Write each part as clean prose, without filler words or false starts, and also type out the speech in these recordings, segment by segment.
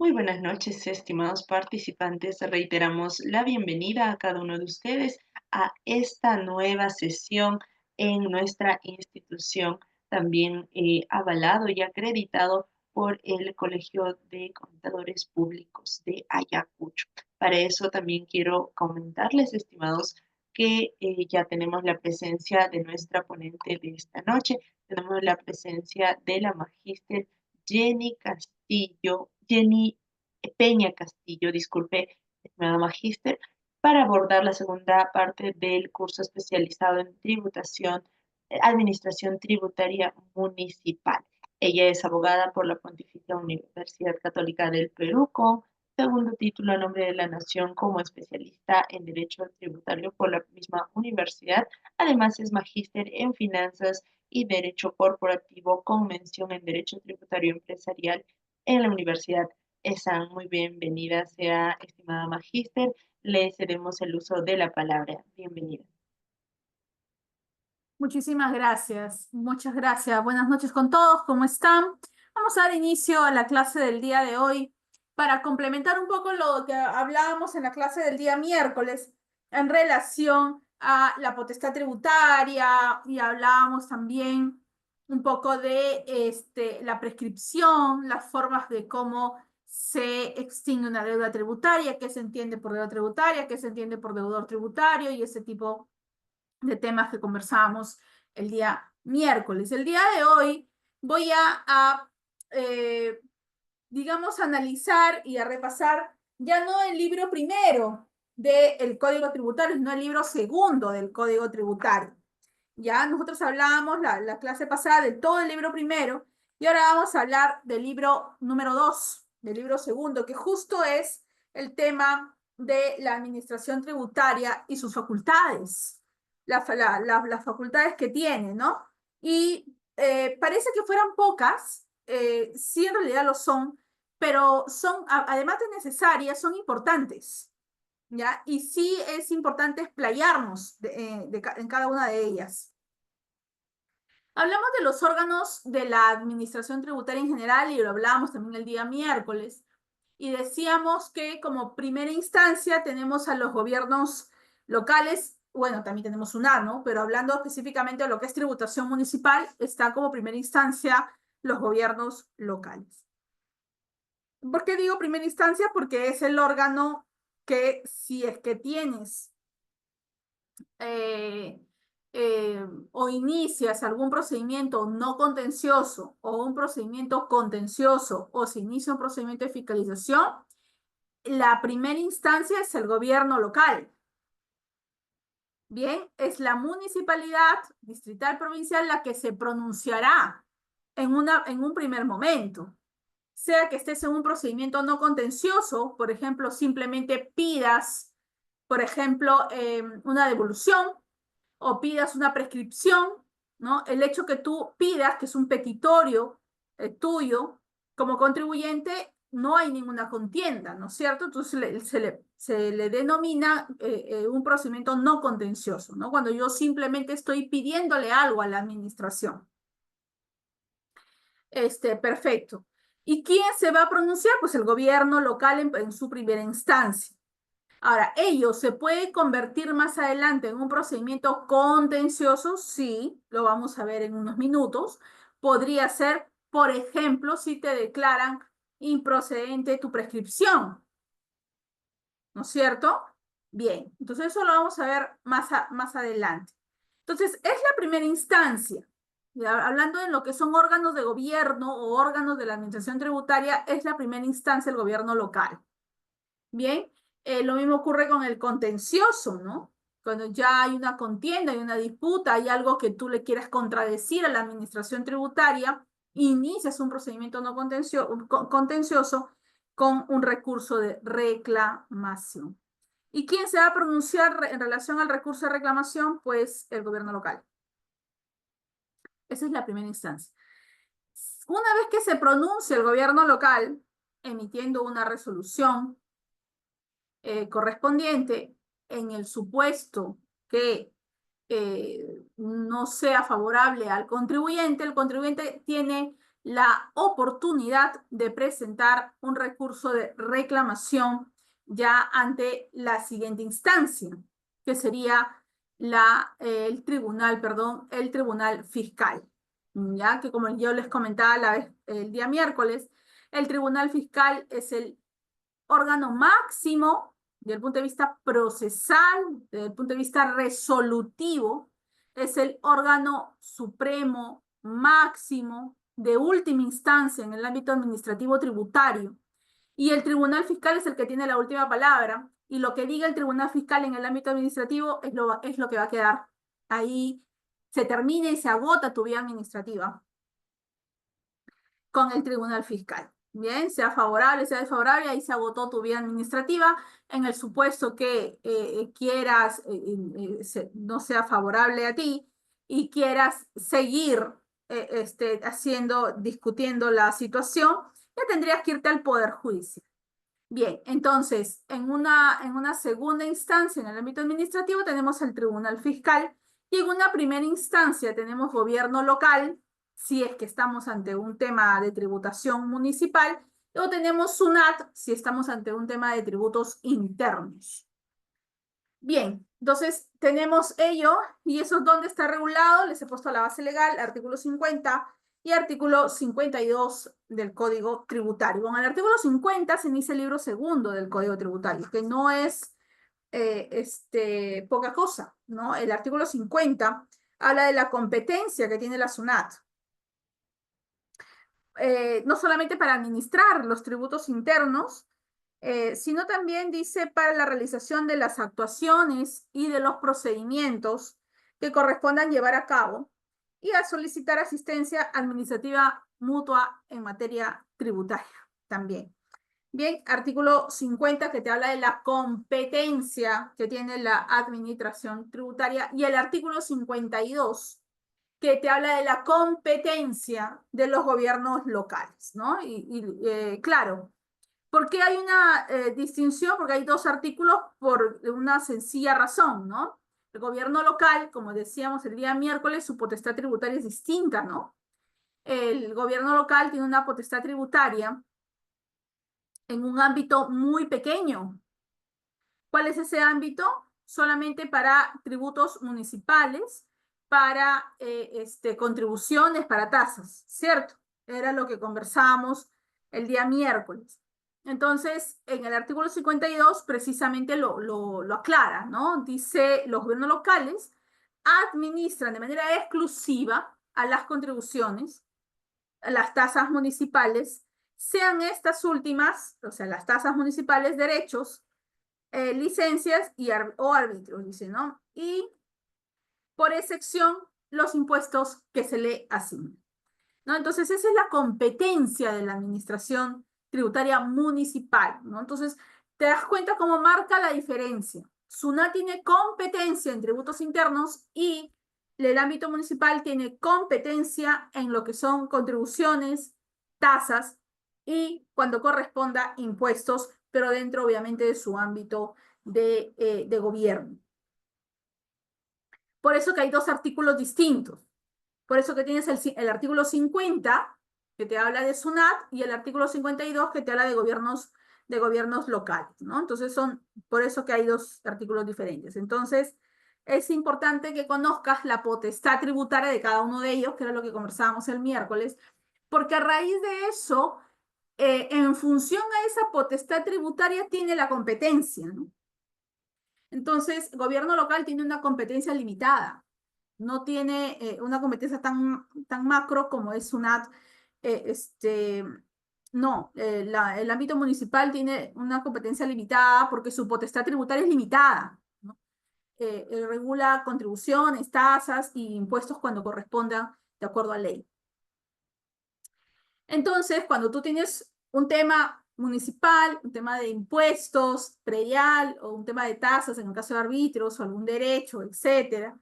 Muy buenas noches, estimados participantes. Reiteramos la bienvenida a cada uno de ustedes a esta nueva sesión en nuestra institución, también avalado y acreditado por el Colegio de Contadores Públicos de Ayacucho. Para eso también quiero comentarles, estimados, que ya tenemos la presencia de nuestra ponente de esta noche. Tenemos la presencia de la magíster Jenny Peña Castillo, disculpe, estimada magíster, para abordar la segunda parte del curso especializado en tributación, administración tributaria municipal. Ella es abogada por la Pontificia Universidad Católica del Perú con segundo título a nombre de la Nación como especialista en Derecho Tributario por la misma universidad. Además es magíster en Finanzas y Derecho Corporativo con mención en Derecho Tributario Empresarial en la Universidad ESAN. Muy bienvenida sea, estimada magíster. Le cedemos el uso de la palabra. Bienvenida. Muchísimas gracias, muchas gracias. Buenas noches con todos, ¿cómo están? Vamos a dar inicio a la clase del día de hoy para complementar un poco lo que hablábamos en la clase del día miércoles en relación a la potestad tributaria y hablábamos también un poco de la prescripción, las formas de cómo se extingue una deuda tributaria, qué se entiende por deuda tributaria, qué se entiende por deudor tributario y ese tipo de temas que conversábamos el día miércoles. El día de hoy voy a digamos, analizar y a repasar ya no el libro primero del Código Tributario, sino el libro segundo del Código Tributario. Ya nosotros hablábamos la clase pasada de todo el libro primero y ahora vamos a hablar del libro número 2, del libro segundo, que justo es el tema de la administración tributaria y sus facultades, las facultades que tiene, ¿no? Y parece que fueran pocas, sí en realidad lo son, pero son, además de necesarias, son importantes. ¿Ya? Y sí es importante explayarnos en cada una de ellas. Hablamos de los órganos de la administración tributaria en general y lo hablábamos también el día miércoles. Y decíamos que como primera instancia tenemos a los gobiernos locales, bueno, también tenemos UNAR, ¿no? Pero hablando específicamente de lo que es tributación municipal, está como primera instancia los gobiernos locales. ¿Por qué digo primera instancia? Porque es el órgano que si es que tienes eh, o inicias algún procedimiento no contencioso o un procedimiento contencioso o se inicia un procedimiento de fiscalización, la primera instancia es el gobierno local. Bien, es la municipalidad distrital provincial la que se pronunciará en un primer momento. Sea que estés en un procedimiento no contencioso, por ejemplo, simplemente pidas, por ejemplo, una devolución o pidas una prescripción, ¿no? El hecho que tú pidas, que es un petitorio tuyo, como contribuyente, no hay ninguna contienda, ¿no es cierto? Entonces se le denomina un procedimiento no contencioso, ¿no? Cuando yo simplemente estoy pidiéndole algo a la administración. Perfecto. ¿Y quién se va a pronunciar? Pues el gobierno local en su primera instancia. Ahora, ¿ello se puede convertir más adelante en un procedimiento contencioso? Sí, lo vamos a ver en unos minutos. Podría ser, por ejemplo, si te declaran improcedente tu prescripción, ¿no es cierto? Bien, entonces eso lo vamos a ver más adelante. Entonces, es la primera instancia. Ya, hablando de lo que son órganos de gobierno o órganos de la administración tributaria, es la primera instancia el gobierno local. Bien, lo mismo ocurre con el contencioso, ¿no? Cuando ya hay una contienda, hay una disputa, hay algo que tú le quieras contradecir a la administración tributaria, inicias un procedimiento no contencioso con un recurso de reclamación. ¿Y quién se va a pronunciar en relación al recurso de reclamación? Pues el gobierno local. Esa es la primera instancia. Una vez que se pronuncia el gobierno local, emitiendo una resolución correspondiente, en el supuesto que no sea favorable al contribuyente, el contribuyente tiene la oportunidad de presentar un recurso de reclamación ya ante la siguiente instancia, que sería el tribunal fiscal. Ya que como yo les comentaba el día miércoles, el tribunal fiscal es el órgano máximo desde el punto de vista procesal, desde el punto de vista resolutivo, es el órgano supremo máximo de última instancia en el ámbito administrativo tributario. Y el tribunal fiscal es el que tiene la última palabra. Y lo que diga el tribunal fiscal en el ámbito administrativo es lo que va a quedar. Ahí se termina y se agota tu vía administrativa con el tribunal fiscal. Bien, sea favorable, sea desfavorable, ahí se agotó tu vía administrativa. En el supuesto que quieras, no sea favorable a ti y quieras seguir discutiendo la situación, ya tendrías que irte al Poder Judicial. Bien, entonces, en una segunda instancia en el ámbito administrativo tenemos el Tribunal Fiscal y en una primera instancia tenemos gobierno local, si es que estamos ante un tema de tributación municipal, o tenemos SUNAT si estamos ante un tema de tributos internos. Bien, entonces tenemos ello y eso dónde está regulado. Les he puesto la base legal, artículo 50 y artículo 52 del Código Tributario. Con el artículo 50 se inicia el libro segundo del Código Tributario, que no es poca cosa, ¿no? El artículo 50 habla de la competencia que tiene la SUNAT. No solamente para administrar los tributos internos, sino también dice para la realización de las actuaciones y de los procedimientos que correspondan llevar a cabo y a solicitar asistencia administrativa mutua en materia tributaria también. Bien, artículo 50 que te habla de la competencia que tiene la administración tributaria y el artículo 52 que te habla de la competencia de los gobiernos locales, ¿no? Claro, ¿por qué hay una distinción? Porque hay dos artículos por una sencilla razón, ¿no? El gobierno local, como decíamos el día miércoles, su potestad tributaria es distinta, ¿no? El gobierno local tiene una potestad tributaria en un ámbito muy pequeño. ¿Cuál es ese ámbito? Solamente para tributos municipales, para contribuciones, para tasas, ¿cierto? Era lo que conversábamos el día miércoles. Entonces, en el artículo 52 precisamente lo aclara, ¿no? Dice, los gobiernos locales administran de manera exclusiva a las contribuciones, a las tasas municipales, sean estas últimas, o sea, las tasas municipales, derechos, licencias o árbitros, dice, ¿no? Y por excepción, los impuestos que se le asignan, ¿no? Entonces, esa es la competencia de la administración tributaria municipal, ¿no? Entonces, te das cuenta cómo marca la diferencia. SUNAT tiene competencia en tributos internos y el ámbito municipal tiene competencia en lo que son contribuciones, tasas y cuando corresponda impuestos, pero dentro obviamente de su ámbito de gobierno. Por eso que hay dos artículos distintos. Por eso que tienes el artículo 50, que te habla de SUNAT, y el artículo 52, que te habla de gobiernos locales, ¿no? Entonces por eso que hay dos artículos diferentes. Entonces, es importante que conozcas la potestad tributaria de cada uno de ellos, que era lo que conversábamos el miércoles, porque a raíz de eso, en función a esa potestad tributaria, tiene la competencia, ¿no? Entonces, gobierno local tiene una competencia limitada, no tiene una competencia tan macro como es SUNAT. No, el ámbito municipal tiene una competencia limitada porque su potestad tributaria es limitada, ¿no? Regula contribuciones, tasas y impuestos cuando correspondan de acuerdo a ley. Entonces, cuando tú tienes un tema municipal, un tema de impuestos, predial, o un tema de tasas, en el caso de arbitrios, o algún derecho, etcétera,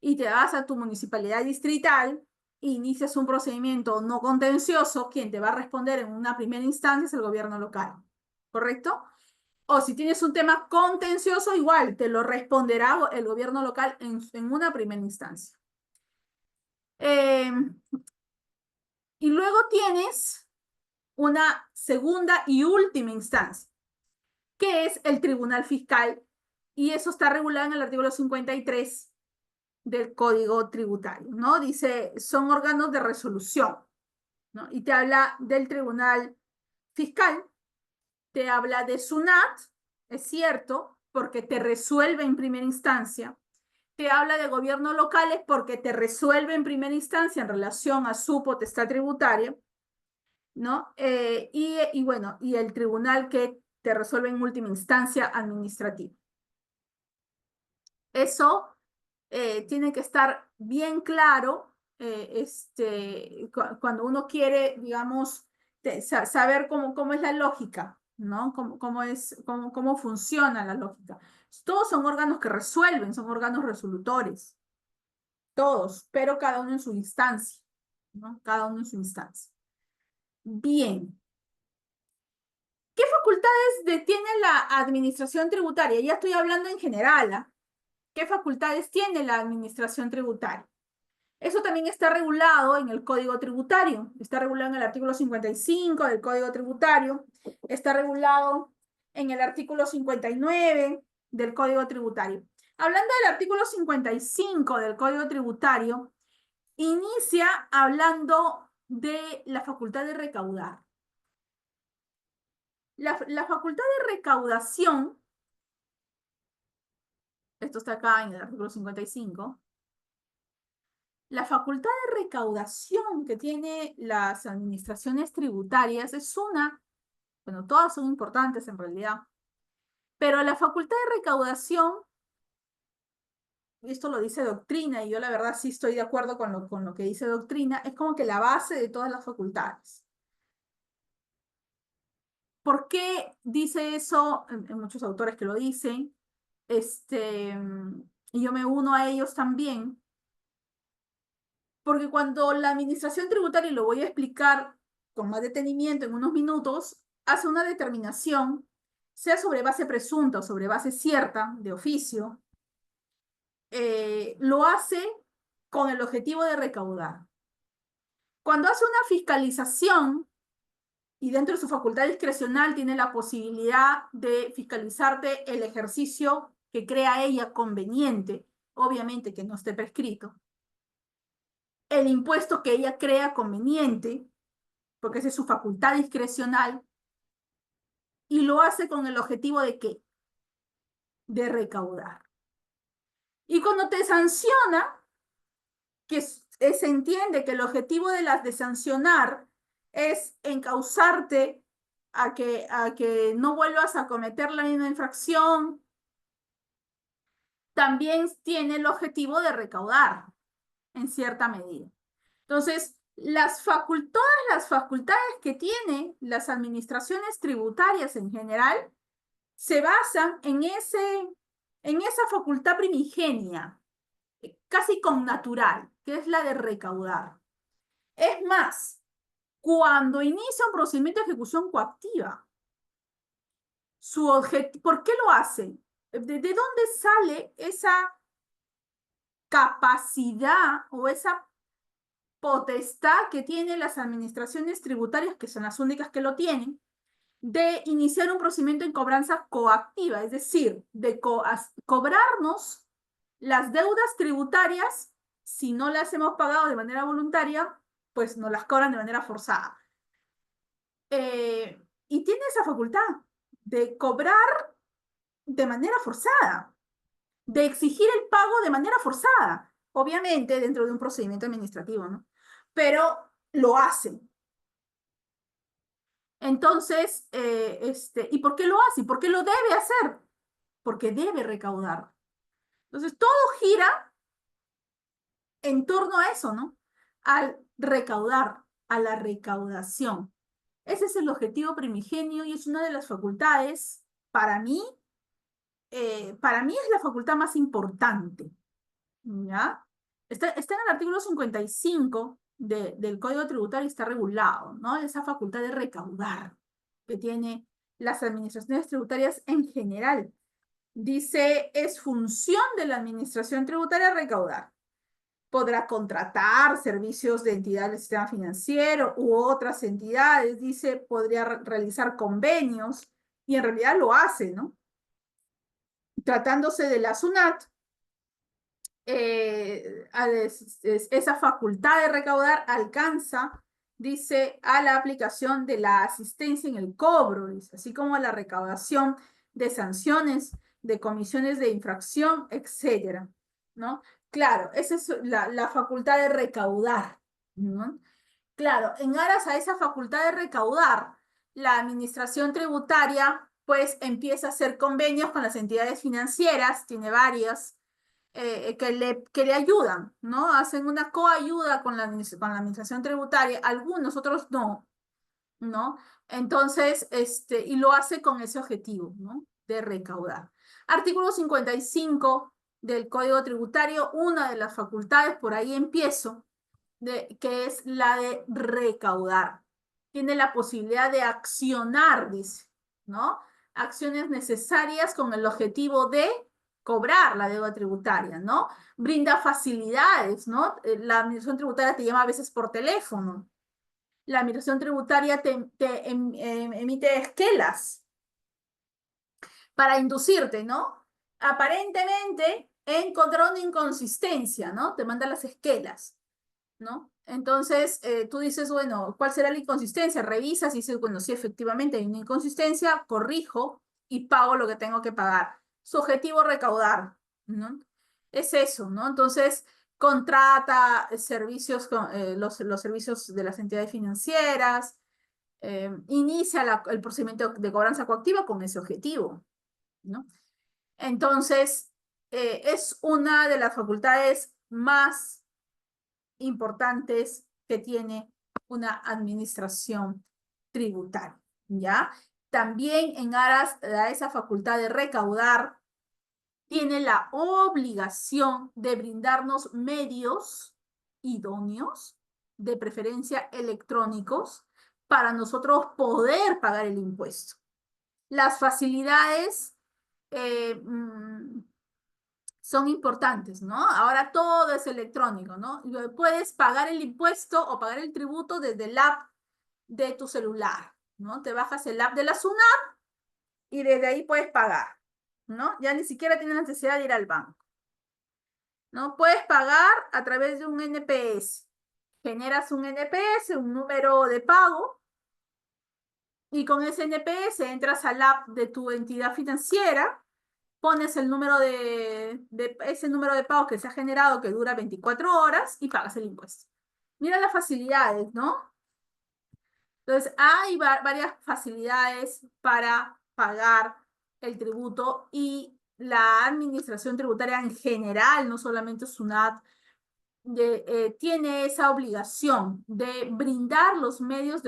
y te vas a tu municipalidad distrital e inicias un procedimiento no contencioso, quien te va a responder en una primera instancia es el gobierno local, ¿correcto? O si tienes un tema contencioso, igual te lo responderá el gobierno local en una primera instancia. Y luego tienes una segunda y última instancia, que es el Tribunal Fiscal, y eso está regulado en el artículo 53 del Código Tributario, ¿no? Dice, son órganos de resolución, ¿no? Y te habla del Tribunal Fiscal, te habla de SUNAT, es cierto, porque te resuelve en primera instancia, te habla de gobiernos locales porque te resuelve en primera instancia en relación a su potestad tributaria, ¿no? Y bueno, y el tribunal que te resuelve en última instancia administrativa. Eso tiene que estar bien claro cuando uno quiere, digamos, saber cómo es la lógica, ¿no? Cómo funciona la lógica. Todos son órganos que resuelven, son órganos resolutores, todos, pero cada uno en su instancia, ¿no? Cada uno en su instancia. Bien. ¿Qué facultades tiene la administración tributaria? Ya estoy hablando en general, ¿ah? ¿Qué facultades tiene la administración tributaria? Eso también está regulado en el Código Tributario. Está regulado en el artículo 55 del Código Tributario. Está regulado en el artículo 59 del Código Tributario. Hablando del artículo 55 del Código Tributario, inicia hablando de la facultad de recaudar. La facultad de recaudación, esto está acá en el artículo 55, la facultad de recaudación que tiene las administraciones tributarias es bueno, todas son importantes en realidad, pero la facultad de recaudación, esto lo dice doctrina, y yo la verdad sí estoy de acuerdo con lo que dice doctrina, es como que la base de todas las facultades. ¿Por qué dice eso? Hay muchos autores que lo dicen, y yo me uno a ellos también, porque cuando la administración tributaria, y lo voy a explicar con más detenimiento en unos minutos, hace una determinación, sea sobre base presunta o sobre base cierta, de oficio, lo hace con el objetivo de recaudar. Cuando hace una fiscalización, y dentro de su facultad discrecional tiene la posibilidad de fiscalizarte el ejercicio que crea ella conveniente, obviamente que no esté prescrito, el impuesto que ella crea conveniente, porque esa es su facultad discrecional, y lo hace con el objetivo de ¿qué? De recaudar. Y cuando te sanciona, que se entiende que el objetivo de sancionar es encauzarte a que no vuelvas a cometer la misma infracción, también tiene el objetivo de recaudar en cierta medida. Entonces, todas las facultades que tienen las administraciones tributarias en general se basan en esa facultad primigenia, casi connatural, que es la de recaudar. Es más, cuando inicia un procedimiento de ejecución coactiva, ¿por qué lo hace? ¿De dónde sale esa capacidad o esa potestad que tienen las administraciones tributarias, que son las únicas que lo tienen, de iniciar un procedimiento en cobranza coactiva, es decir, de cobrarnos las deudas tributarias? Si no las hemos pagado de manera voluntaria, pues nos las cobran de manera forzada. Y tiene esa facultad de cobrar de manera forzada, de exigir el pago de manera forzada, obviamente dentro de un procedimiento administrativo, ¿no? Pero lo hacen. Entonces, ¿y por qué lo hace? ¿Y por qué lo debe hacer? Porque debe recaudar. Entonces, todo gira en torno a eso, ¿no? Al recaudar, a la recaudación. Ese es el objetivo primigenio y es una de las facultades, para mí es la facultad más importante, ¿ya? Está en el artículo 55 del Código Tributario, está regulado, ¿no? Esa facultad de recaudar que tiene las administraciones tributarias en general. Dice, es función de la administración tributaria recaudar. podrá contratar servicios de entidades del sistema financiero u otras entidades, dice, podría realizar convenios, y en realidad lo hace, ¿no? Tratándose de la SUNAT, esa facultad de recaudar alcanza, dice, a la aplicación de la asistencia en el cobro, dice, así como a la recaudación de sanciones, de comisiones de infracción, etcétera, ¿no? Claro, esa es la facultad de recaudar, ¿no? Claro, en aras a esa facultad de recaudar, la administración tributaria pues empieza a hacer convenios con las entidades financieras, tiene varias, que le ayudan, ¿no? Hacen una coayuda con la administración tributaria, algunos, otros no, ¿no? Entonces, y lo hace con ese objetivo, ¿no? De recaudar. Artículo 55 del Código Tributario, una de las facultades, por ahí empiezo, que es la de recaudar. Tiene la posibilidad de accionar, dice, ¿no? Acciones necesarias con el objetivo de cobrar la deuda tributaria, ¿no? Brinda facilidades, ¿no? La administración tributaria te llama a veces por teléfono. La administración tributaria emite esquelas para inducirte, ¿no? Aparentemente encontrar una inconsistencia, ¿no? Te manda las esquelas, ¿no? Entonces, tú dices, bueno, ¿cuál será la inconsistencia? Revisas y dices, bueno, sí, efectivamente hay una inconsistencia, corrijo y pago lo que tengo que pagar. Su objetivo, recaudar, ¿no? Es eso, ¿no? Entonces, contrata servicios, los servicios de las entidades financieras, inicia el procedimiento de cobranza coactiva con ese objetivo, ¿no? Entonces, es una de las facultades más importantes que tiene una administración tributaria, ¿ya? También en aras a esa facultad de recaudar, tiene la obligación de brindarnos medios idóneos, de preferencia electrónicos, para nosotros poder pagar el impuesto. Las facilidades son importantes, ¿no? Ahora todo es electrónico, ¿no? Puedes pagar el impuesto o pagar el tributo desde el app de tu celular, ¿no? Te bajas el app de la SUNAT y desde ahí puedes pagar, ¿no? Ya ni siquiera tienes necesidad de ir al banco, ¿no? Puedes pagar a través de un NPS. Generas un NPS, un número de pago, y con ese NPS entras al app de tu entidad financiera, pones el número ese número de pago que se ha generado, que dura 24 horas, y pagas el impuesto. Mira las facilidades, ¿no? Entonces, hay varias facilidades para pagar el tributo, y la administración tributaria en general, no solamente SUNAT, tiene esa obligación de brindar los medios,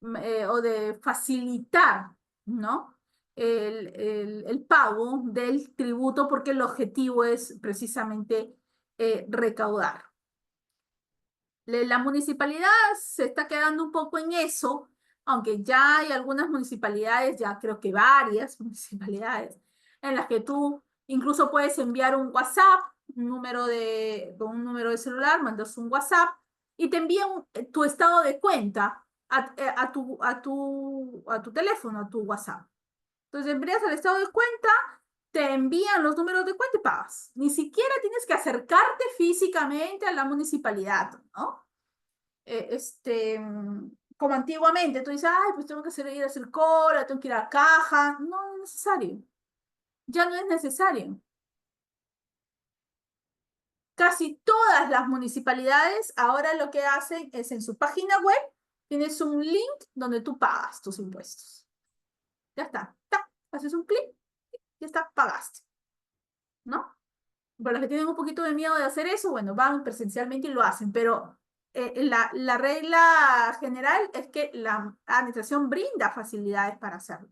o de facilitar, ¿no? El pago del tributo, porque el objetivo es precisamente recaudar. La municipalidad se está quedando un poco en eso, aunque ya hay algunas municipalidades, ya creo que varias municipalidades, en las que tú incluso puedes enviar un WhatsApp, con un número de celular, mandas un WhatsApp y te envía tu estado de cuenta a tu teléfono, a tu WhatsApp. Entonces envías el estado de cuenta, te envían los números de cuenta y pagas. Ni siquiera tienes que acercarte físicamente a la municipalidad, ¿no? Como antiguamente, tú dices, ay, pues tengo que ir a hacer cola, tengo que ir a la caja. No es necesario. Ya no es necesario. Casi todas las municipalidades ahora lo que hacen es, en su página web tienes un link donde tú pagas tus impuestos. Ya está. ¡Tac! Haces un clic, ya está, pagaste, ¿no? Para los que tienen un poquito de miedo de hacer eso, bueno, van presencialmente y lo hacen, pero la regla general es que la administración brinda facilidades para hacerlo.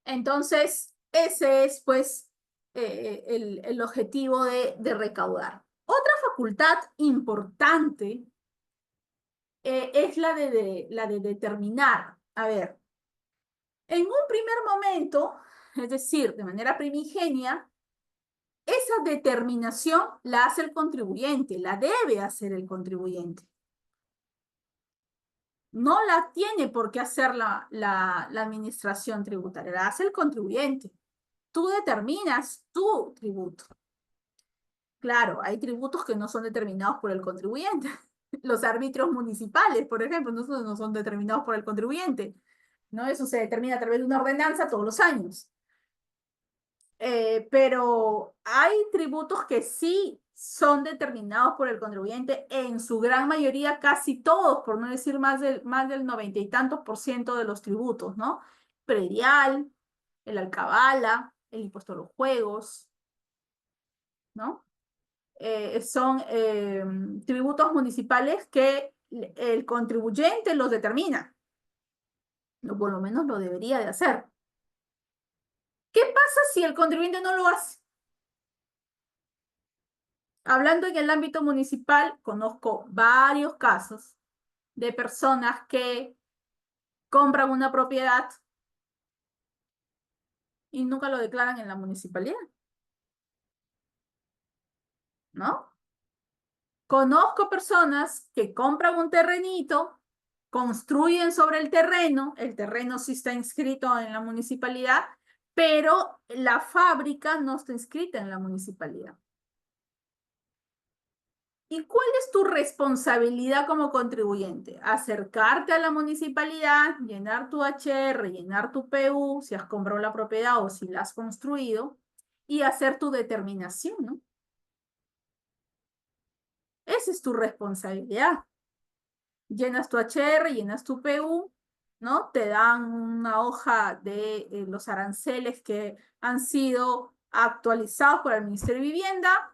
Entonces, ese es, pues, el objetivo de recaudar. Otra facultad importante es la de determinar. A ver, en un primer momento, es decir, de manera primigenia, esa determinación la hace el contribuyente, la debe hacer el contribuyente. No la tiene por qué hacer la administración tributaria, la hace el contribuyente. Tú determinas tu tributo. Claro, hay tributos que no son determinados por el contribuyente. Los arbitrios municipales, por ejemplo, no son determinados por el contribuyente. ¿No? Eso se determina a través de una ordenanza todos los años. Pero hay tributos que sí son determinados por el contribuyente en su gran mayoría, casi todos, por no decir más del 90 y tantos % de los tributos, ¿no? Predial, el alcabala, el impuesto a los juegos, ¿no? Son tributos municipales que el contribuyente los determina, o por lo menos lo debería de hacer. ¿Qué pasa si el contribuyente no lo hace? Hablando en el ámbito municipal, conozco varios casos de personas que compran una propiedad y nunca lo declaran en la municipalidad, ¿no? Conozco personas que compran un terrenito, construyen sobre el terreno sí está inscrito en la municipalidad, pero la fábrica no está inscrita en la municipalidad. ¿Y cuál es tu responsabilidad como contribuyente? Acercarte a la municipalidad, llenar tu HR, llenar tu PU, si has comprado la propiedad o si la has construido, y hacer tu determinación, ¿no? Esa es tu responsabilidad. Llenas tu HR, llenas tu PU, ¿no? Te dan una hoja de los aranceles que han sido actualizados por el Ministerio de Vivienda,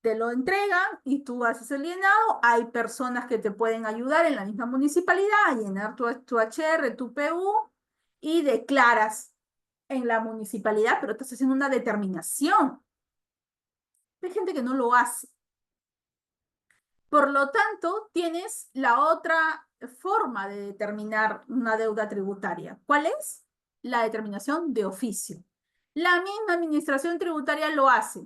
te lo entregan y tú haces el llenado. Hay personas que te pueden ayudar en la misma municipalidad a llenar tu HR, tu PU y declaras en la municipalidad, pero estás haciendo una determinación. Hay gente que no lo hace. Por lo tanto, tienes la otra forma de determinar una deuda tributaria. ¿Cuál es? La determinación de oficio. La misma administración tributaria lo hace.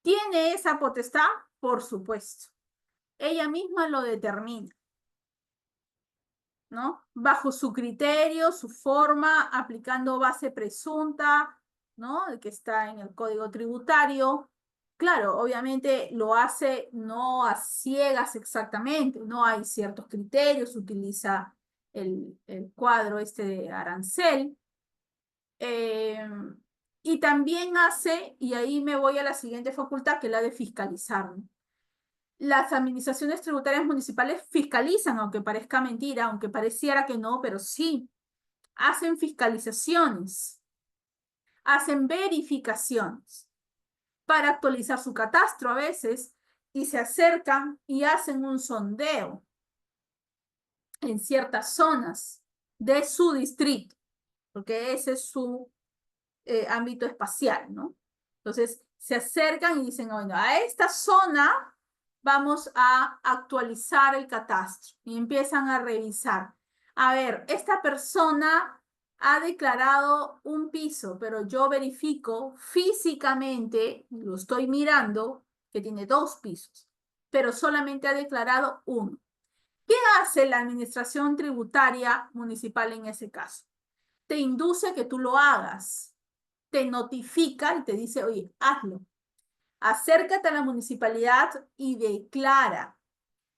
¿Tiene esa potestad? Por supuesto. Ella misma lo determina, ¿no? Bajo su criterio, su forma, aplicando base presunta, ¿no? El que está en el Código Tributario. Claro, obviamente lo hace no a ciegas exactamente, no hay ciertos criterios, utiliza el cuadro este de arancel. Y también hace, y ahí me voy a la siguiente facultad, que es la de fiscalizar, ¿no? Las administraciones tributarias municipales fiscalizan, aunque parezca mentira, aunque pareciera que no, pero sí, hacen fiscalizaciones, hacen verificaciones para actualizar su catastro a veces y se acercan y hacen un sondeo en ciertas zonas de su distrito, porque ese es su ámbito espacial, ¿no? Entonces, se acercan y dicen, bueno, a esta zona vamos a actualizar el catastro y empiezan a revisar. A ver, esta persona ha declarado un piso, pero yo verifico físicamente, lo estoy mirando, que tiene 2 pisos, pero solamente ha declarado uno. ¿Qué hace la administración tributaria municipal en ese caso? Te induce a que tú lo hagas, te notifica y te dice, oye, hazlo. Acércate a la municipalidad y declara.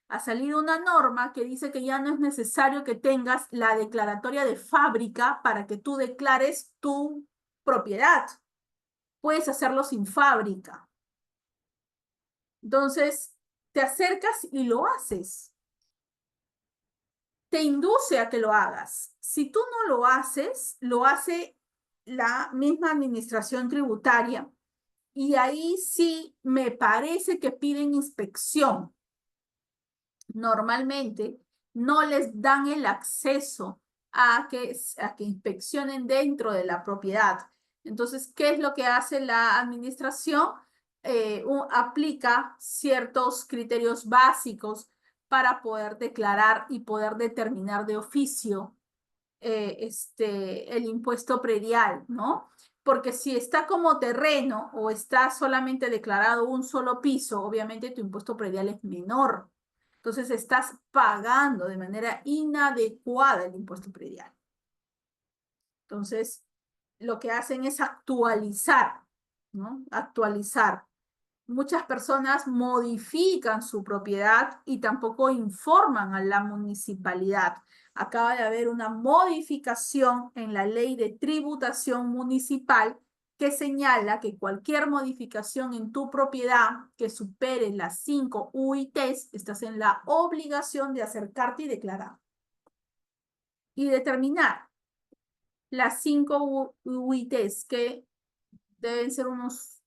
Ha salido una norma que dice que ya no es necesario que tengas la declaratoria de fábrica para que tú declares tu propiedad. Puedes hacerlo sin fábrica. Entonces, te acercas y lo haces. Te induce a que lo hagas. Si tú no lo haces, lo hace la misma administración tributaria. Y ahí sí me parece que piden inspección. Normalmente no les dan el acceso a que inspeccionen dentro de la propiedad. Entonces, ¿qué es lo que hace la administración? Aplica ciertos criterios básicos para poder declarar y poder determinar de oficio el impuesto predial, ¿no? Porque si está como terreno o está solamente declarado un solo piso, obviamente tu impuesto predial es menor. Entonces estás pagando de manera inadecuada el impuesto predial. Entonces, lo que hacen es actualizar, ¿no? Actualizar. Muchas personas modifican su propiedad y tampoco informan a la municipalidad. Acaba de haber una modificación en la ley de tributación municipal que señala que cualquier modificación en tu propiedad que supere las 5 UITs, estás en la obligación de acercarte y declarar. Y determinar las 5 UITs, que deben ser unos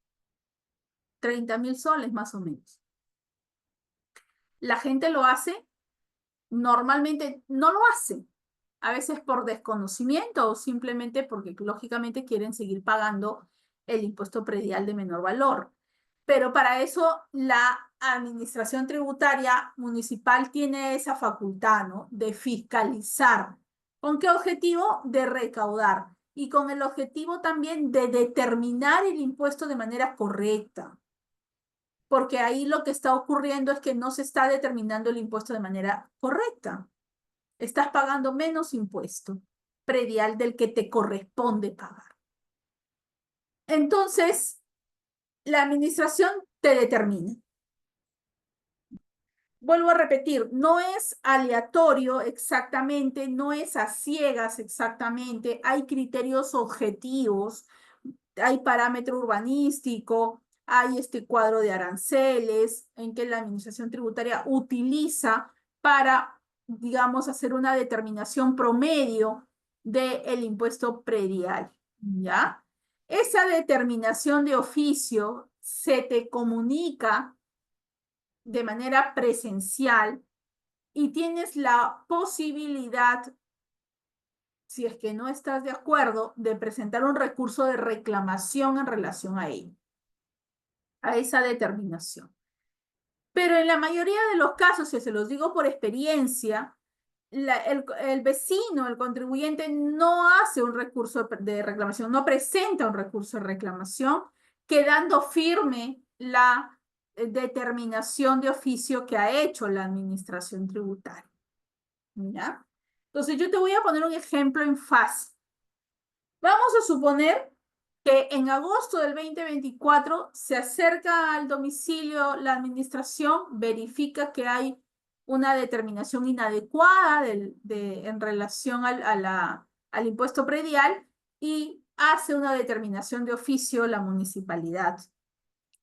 30.000 soles más o menos. La gente lo hace, normalmente no lo hace, a veces por desconocimiento o simplemente porque lógicamente quieren seguir pagando el impuesto predial de menor valor. Pero para eso la administración tributaria municipal tiene esa facultad, ¿no? De fiscalizar. ¿Con qué objetivo? De recaudar. Y con el objetivo también de determinar el impuesto de manera correcta. Porque ahí lo que está ocurriendo es que no se está determinando el impuesto de manera correcta. Estás pagando menos impuesto predial del que te corresponde pagar. Entonces, la administración te determina. Vuelvo a repetir, no es aleatorio exactamente, no es a ciegas exactamente, hay criterios objetivos, hay parámetro urbanístico, hay este cuadro de aranceles en que la administración tributaria utiliza para, digamos, hacer una determinación promedio del impuesto predial, ¿ya? Esa determinación de oficio se te comunica de manera presencial y tienes la posibilidad, si es que no estás de acuerdo, de presentar un recurso de reclamación en relación a ello, a esa determinación. Pero en la mayoría de los casos, si se los digo por experiencia, el vecino, el contribuyente, no hace un recurso de reclamación, no presenta un recurso de reclamación, quedando firme la determinación de oficio que ha hecho la administración tributaria. ¿Ya? Entonces, yo te voy a poner un ejemplo en fase. Vamos a suponer que en agosto del 2024 se acerca al domicilio la administración, verifica que hay una determinación inadecuada en relación al impuesto predial y hace una determinación de oficio la municipalidad.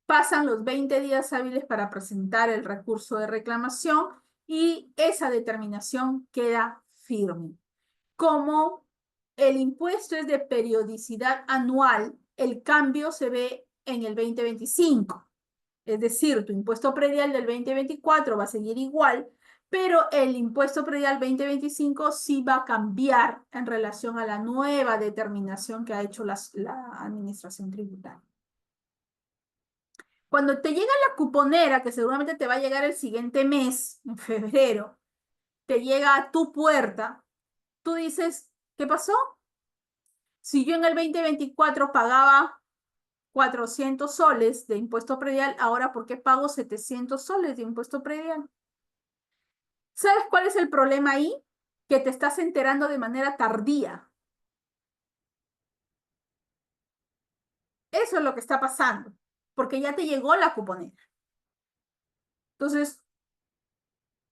Pasan los 20 días hábiles para presentar el recurso de reclamación y esa determinación queda firme. Como el impuesto es de periodicidad anual, el cambio se ve en el 2025. Es decir, tu impuesto predial del 2024 va a seguir igual, pero el impuesto predial 2025 sí va a cambiar en relación a la nueva determinación que ha hecho la administración tributaria. Cuando te llega la cuponera, que seguramente te va a llegar el siguiente mes, en febrero, te llega a tu puerta, tú dices, ¿qué pasó? Si yo en el 2024 pagaba 400 soles de impuesto predial, ahora ¿por qué pago 700 soles de impuesto predial? ¿Sabes cuál es el problema ahí? Que te estás enterando de manera tardía. Eso es lo que está pasando, porque ya te llegó la cuponera. Entonces,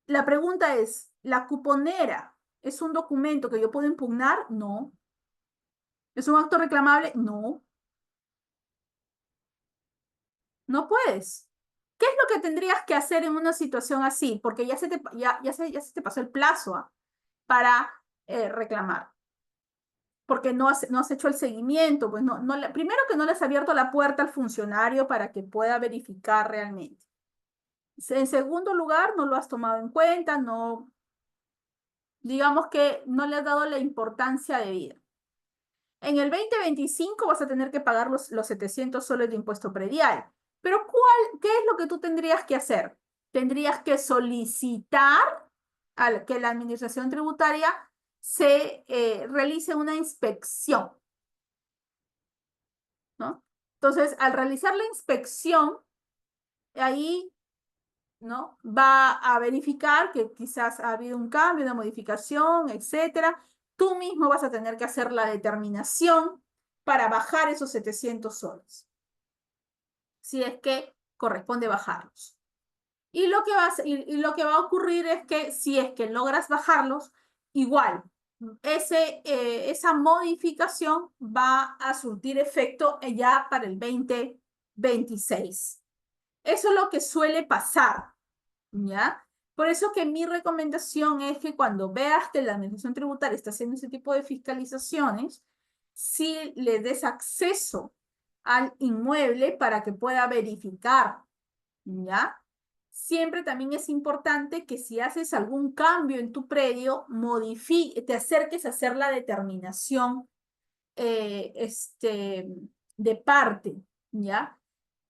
la pregunta es, ¿la cuponera es un documento que yo puedo impugnar? No. ¿Es un acto reclamable? No. No puedes. ¿Qué es lo que tendrías que hacer en una situación así? Porque ya se te pasó el plazo para reclamar. Porque no has hecho el seguimiento. Pues primero que no le has abierto la puerta al funcionario para que pueda verificar realmente. En segundo lugar, no lo has tomado en cuenta, no, digamos que no le has dado la importancia debida. En el 2025 vas a tener que pagar los 700 soles de impuesto predial. Pero ¿qué es lo que tú tendrías que hacer? Tendrías que solicitar que la administración tributaria se realice una inspección. ¿no? Entonces, al realizar la inspección, ahí, ¿no? Va a verificar que quizás ha habido un cambio, una modificación, etcétera. Tú mismo vas a tener que hacer la determinación para bajar esos 700 soles, si es que corresponde bajarlos. Y lo que va a ocurrir es que si es que logras bajarlos, igual, esa modificación va a surtir efecto ya para el 2026. Eso es lo que suele pasar, ¿ya? Por eso que mi recomendación es que cuando veas que la Administración Tributaria está haciendo ese tipo de fiscalizaciones, sí le des acceso al inmueble para que pueda verificar, ¿ya? Siempre también es importante que si haces algún cambio en tu predio, te acerques a hacer la determinación de parte, ¿ya?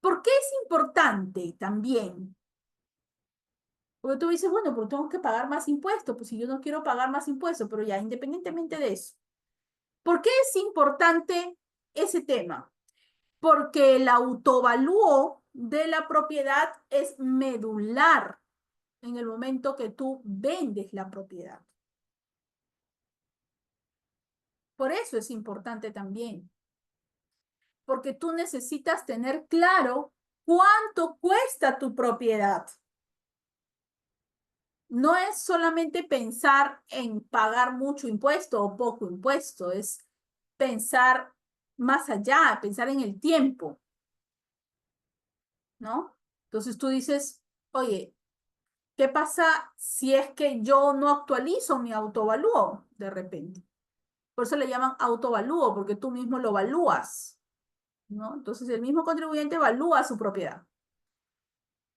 ¿Por qué es importante también? Porque tú dices, bueno, pero tengo que pagar más impuestos, pues si yo no quiero pagar más impuestos, pero ya, independientemente de eso. ¿Por qué es importante ese tema? Porque el autovalúo de la propiedad es medular en el momento que tú vendes la propiedad. Por eso es importante también, porque tú necesitas tener claro cuánto cuesta tu propiedad. No es solamente pensar en pagar mucho impuesto o poco impuesto, es pensar más allá, pensar en el tiempo, ¿no? Entonces tú dices, oye, ¿qué pasa si es que yo no actualizo mi autovalúo de repente? Por eso le llaman autovalúo, porque tú mismo lo valúas, ¿no? Entonces el mismo contribuyente evalúa su propiedad.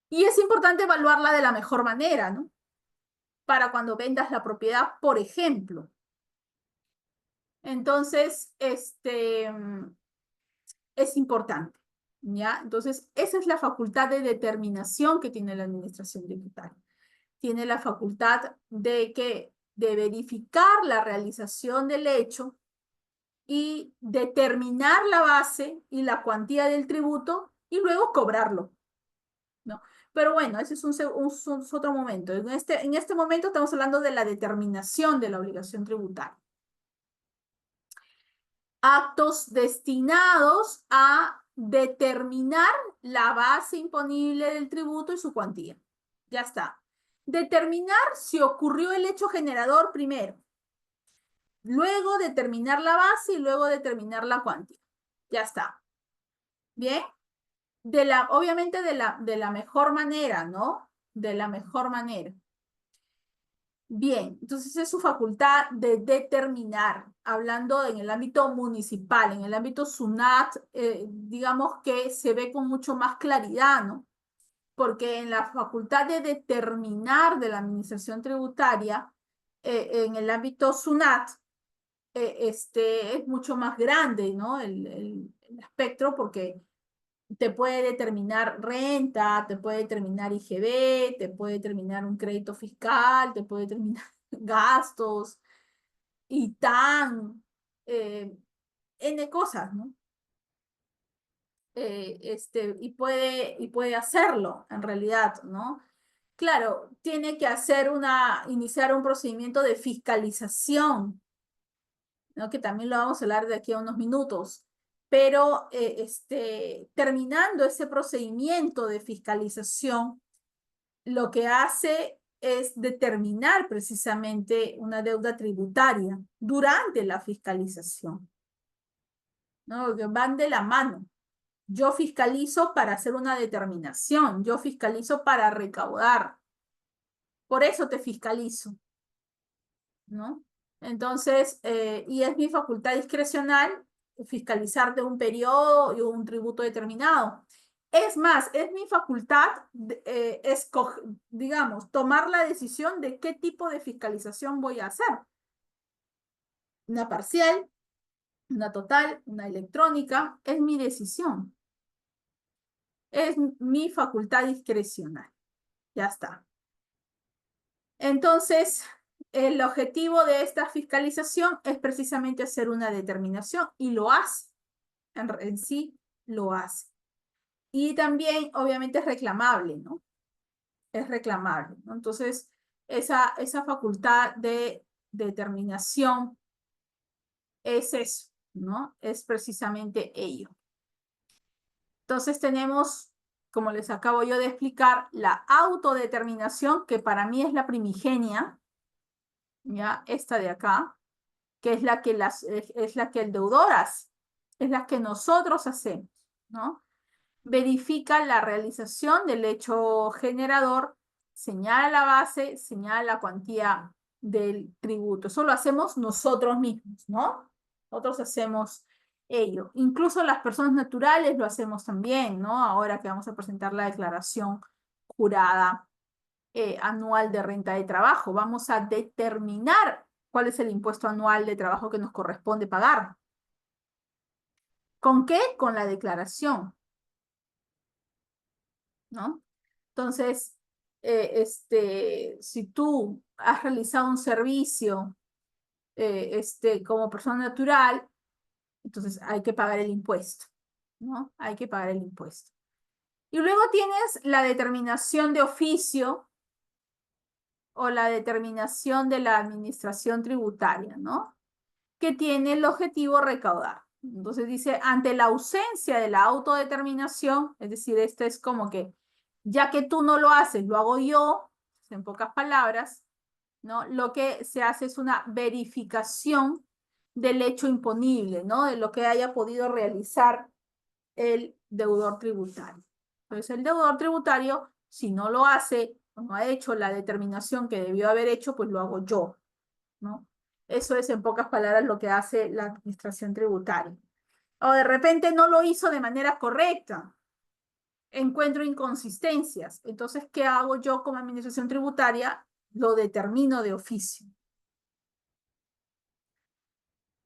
Y es importante evaluarla de la mejor manera, ¿no? Para cuando vendas la propiedad, por ejemplo. Entonces, es importante, ¿ya? Entonces, esa es la facultad de determinación que tiene la administración tributaria. Tiene la facultad de verificar la realización del hecho y determinar la base y la cuantía del tributo y luego cobrarlo, ¿no? Pero bueno, ese es otro momento. En este momento estamos hablando de la determinación de la obligación tributaria. Actos destinados a determinar la base imponible del tributo y su cuantía. Ya está. Determinar si ocurrió el hecho generador primero. Luego determinar la base y luego determinar la cuantía. Ya está. Bien. Obviamente de la mejor manera, ¿no? De la mejor manera. Bien, entonces es su facultad de determinar, hablando en el ámbito municipal, en el ámbito SUNAT, digamos que se ve con mucho más claridad, ¿no? Porque en la facultad de determinar de la administración tributaria, en el ámbito SUNAT, es mucho más grande, ¿no? El espectro, porque te puede determinar renta, te puede determinar IGB, te puede determinar un crédito fiscal, te puede determinar gastos, ITAN, N cosas, ¿no? Y puede hacerlo, en realidad, ¿no? Claro, tiene que iniciar un procedimiento de fiscalización, ¿no? Que también lo vamos a hablar de aquí a unos minutos. Pero terminando ese procedimiento de fiscalización, lo que hace es determinar precisamente una deuda tributaria durante la fiscalización, ¿no? Que van de la mano. Yo fiscalizo para hacer una determinación, yo fiscalizo para recaudar. Por eso te fiscalizo, ¿no? Entonces, y es mi facultad discrecional fiscalizar de un periodo y un tributo determinado. Es más, es mi facultad, digamos, tomar la decisión de qué tipo de fiscalización voy a hacer. Una parcial, una total, una electrónica, es mi decisión. Es mi facultad discrecional. Ya está. Entonces, el objetivo de esta fiscalización es precisamente hacer una determinación y lo hace en sí lo hace. Y también, obviamente, es reclamable, ¿no? Es reclamable, ¿no? Entonces, esa facultad de determinación es eso, ¿no? Es precisamente ello. Entonces tenemos, como les acabo yo de explicar, la autodeterminación, que para mí es la primigenia, ¿ya? Esta de acá, que es la que, es la que el deudor hace, es la que nosotros hacemos, ¿no? Verifica la realización del hecho generador, señala la base, señala la cuantía del tributo. Eso lo hacemos nosotros mismos, ¿no? Nosotros hacemos ello. Incluso las personas naturales lo hacemos también, ¿no? Ahora que vamos a presentar la declaración jurada anual de renta de trabajo, vamos a determinar cuál es el impuesto anual de trabajo que nos corresponde pagar. ¿Con qué? Con la declaración, ¿no? Entonces, si tú has realizado un servicio como persona natural, entonces hay que pagar el impuesto, ¿no? Hay que pagar el impuesto. Y luego tienes la determinación de oficio o la determinación de la administración tributaria, ¿no? Que tiene el objetivo recaudar. Entonces dice, ante la ausencia de la autodeterminación, es decir, esto es como que, ya que tú no lo haces, lo hago yo, en pocas palabras, ¿no? Lo que se hace es una verificación del hecho imponible, ¿no? De lo que haya podido realizar el deudor tributario. Entonces, el deudor tributario, si no lo hace, o no ha hecho la determinación que debió haber hecho, pues lo hago yo, ¿no? Eso es en pocas palabras lo que hace la administración tributaria. O de repente no lo hizo de manera correcta. Encuentro inconsistencias. Entonces, ¿qué hago yo como administración tributaria? Lo determino de oficio.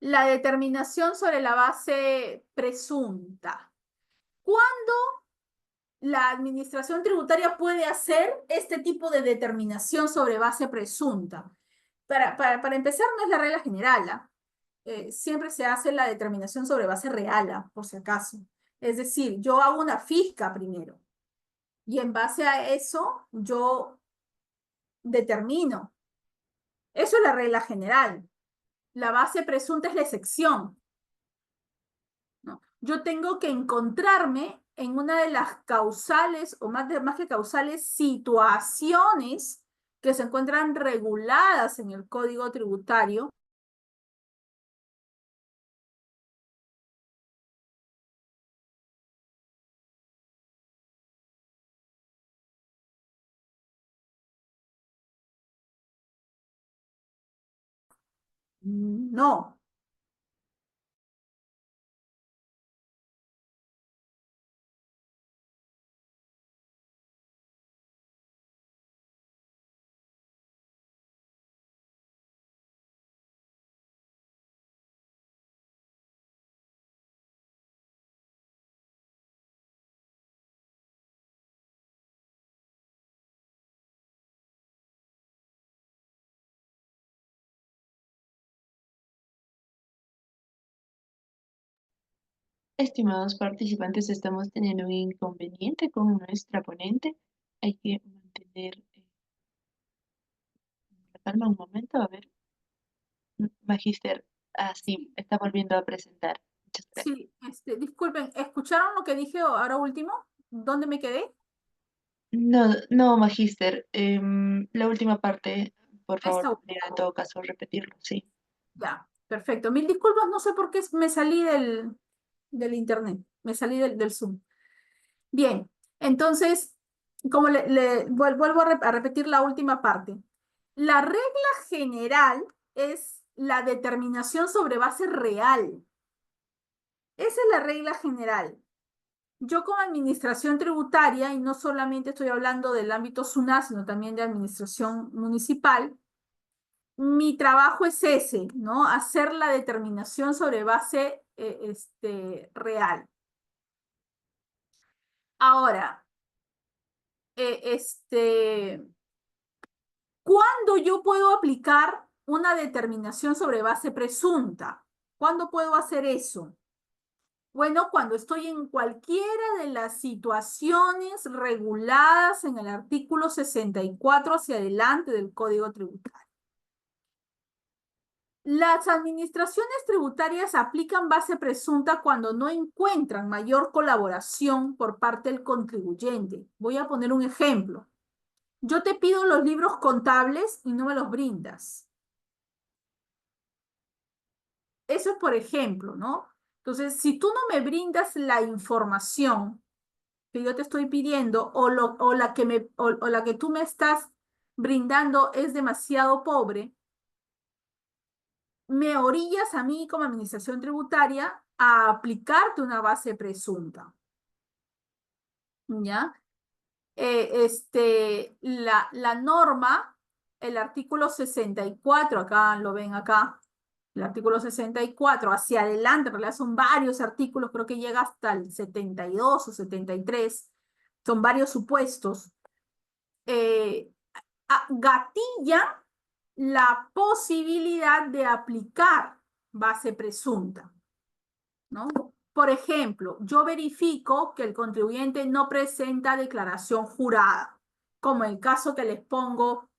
La determinación sobre la base presunta. ¿Cuándo la administración tributaria puede hacer este tipo de determinación sobre base presunta? Para empezar, no es la regla general, ¿ah? Siempre se hace la determinación sobre base real, ¿ah? Por si acaso. Es decir, yo hago una fisca primero y en base a eso yo determino. Eso es la regla general. La base presunta es la excepción, ¿no? Yo tengo que encontrarme en una de las causales, o más que causales, situaciones que se encuentran reguladas en el Código Tributario. No. Estimados participantes, estamos teniendo un inconveniente con nuestra ponente. Hay que mantener la calma un momento. A ver, Magíster, sí, está volviendo a presentar. Muchas gracias. Sí, disculpen, ¿escucharon lo que dije ahora último? ¿Dónde me quedé? No, no, Magíster, la última parte, por favor, Esta podría última. en todo caso repetirlo, sí. Ya, perfecto. Mil disculpas, no sé por qué me salí del internet, me salí del Zoom. Bien, entonces, como vuelvo a repetir la última parte. La regla general es la determinación sobre base real. Esa es la regla general. Yo como administración tributaria, y no solamente estoy hablando del ámbito SUNAT, sino también de administración municipal, mi trabajo es ese, ¿no? Hacer la determinación sobre base real. Ahora, ¿cuándo yo puedo aplicar una determinación sobre base presunta? ¿Cuándo puedo hacer eso? Bueno, cuando estoy en cualquiera de las situaciones reguladas en el artículo 64 hacia adelante del Código Tributario. Las administraciones tributarias aplican base presunta cuando no encuentran mayor colaboración por parte del contribuyente. Voy a poner un ejemplo. Yo te pido los libros contables y no me los brindas. Eso es por ejemplo, ¿no? Entonces, si tú no me brindas la información que yo te estoy pidiendo o la que tú me estás brindando es demasiado pobre, me orillas a mí como administración tributaria a aplicarte una base presunta, ¿ya? La norma, el artículo 64, acá lo ven acá, el artículo 64 hacia adelante, en realidad son varios artículos, creo que llega hasta el 72 o 73, son varios supuestos, eh, gatilla la posibilidad de aplicar base presunta, ¿no? Por ejemplo, yo verifico que el contribuyente no presenta declaración jurada, como el caso que les pongo,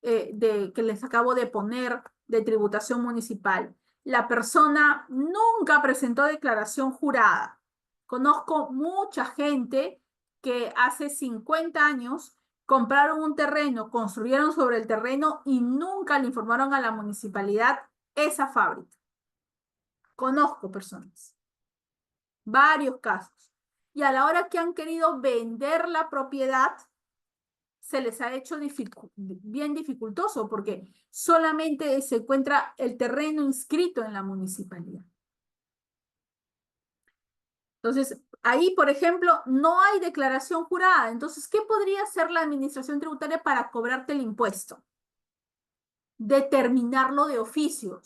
que les acabo de poner de tributación municipal. La persona nunca presentó declaración jurada. Conozco mucha gente que hace 50 años compraron un terreno, construyeron sobre el terreno y nunca le informaron a la municipalidad esa fábrica. Conozco personas, varios casos. Y a la hora que han querido vender la propiedad, se les ha hecho bien dificultoso porque solamente se encuentra el terreno inscrito en la municipalidad. Entonces, ahí, por ejemplo, no hay declaración jurada. Entonces, ¿qué podría hacer la administración tributaria para cobrarte el impuesto? Determinarlo de oficio.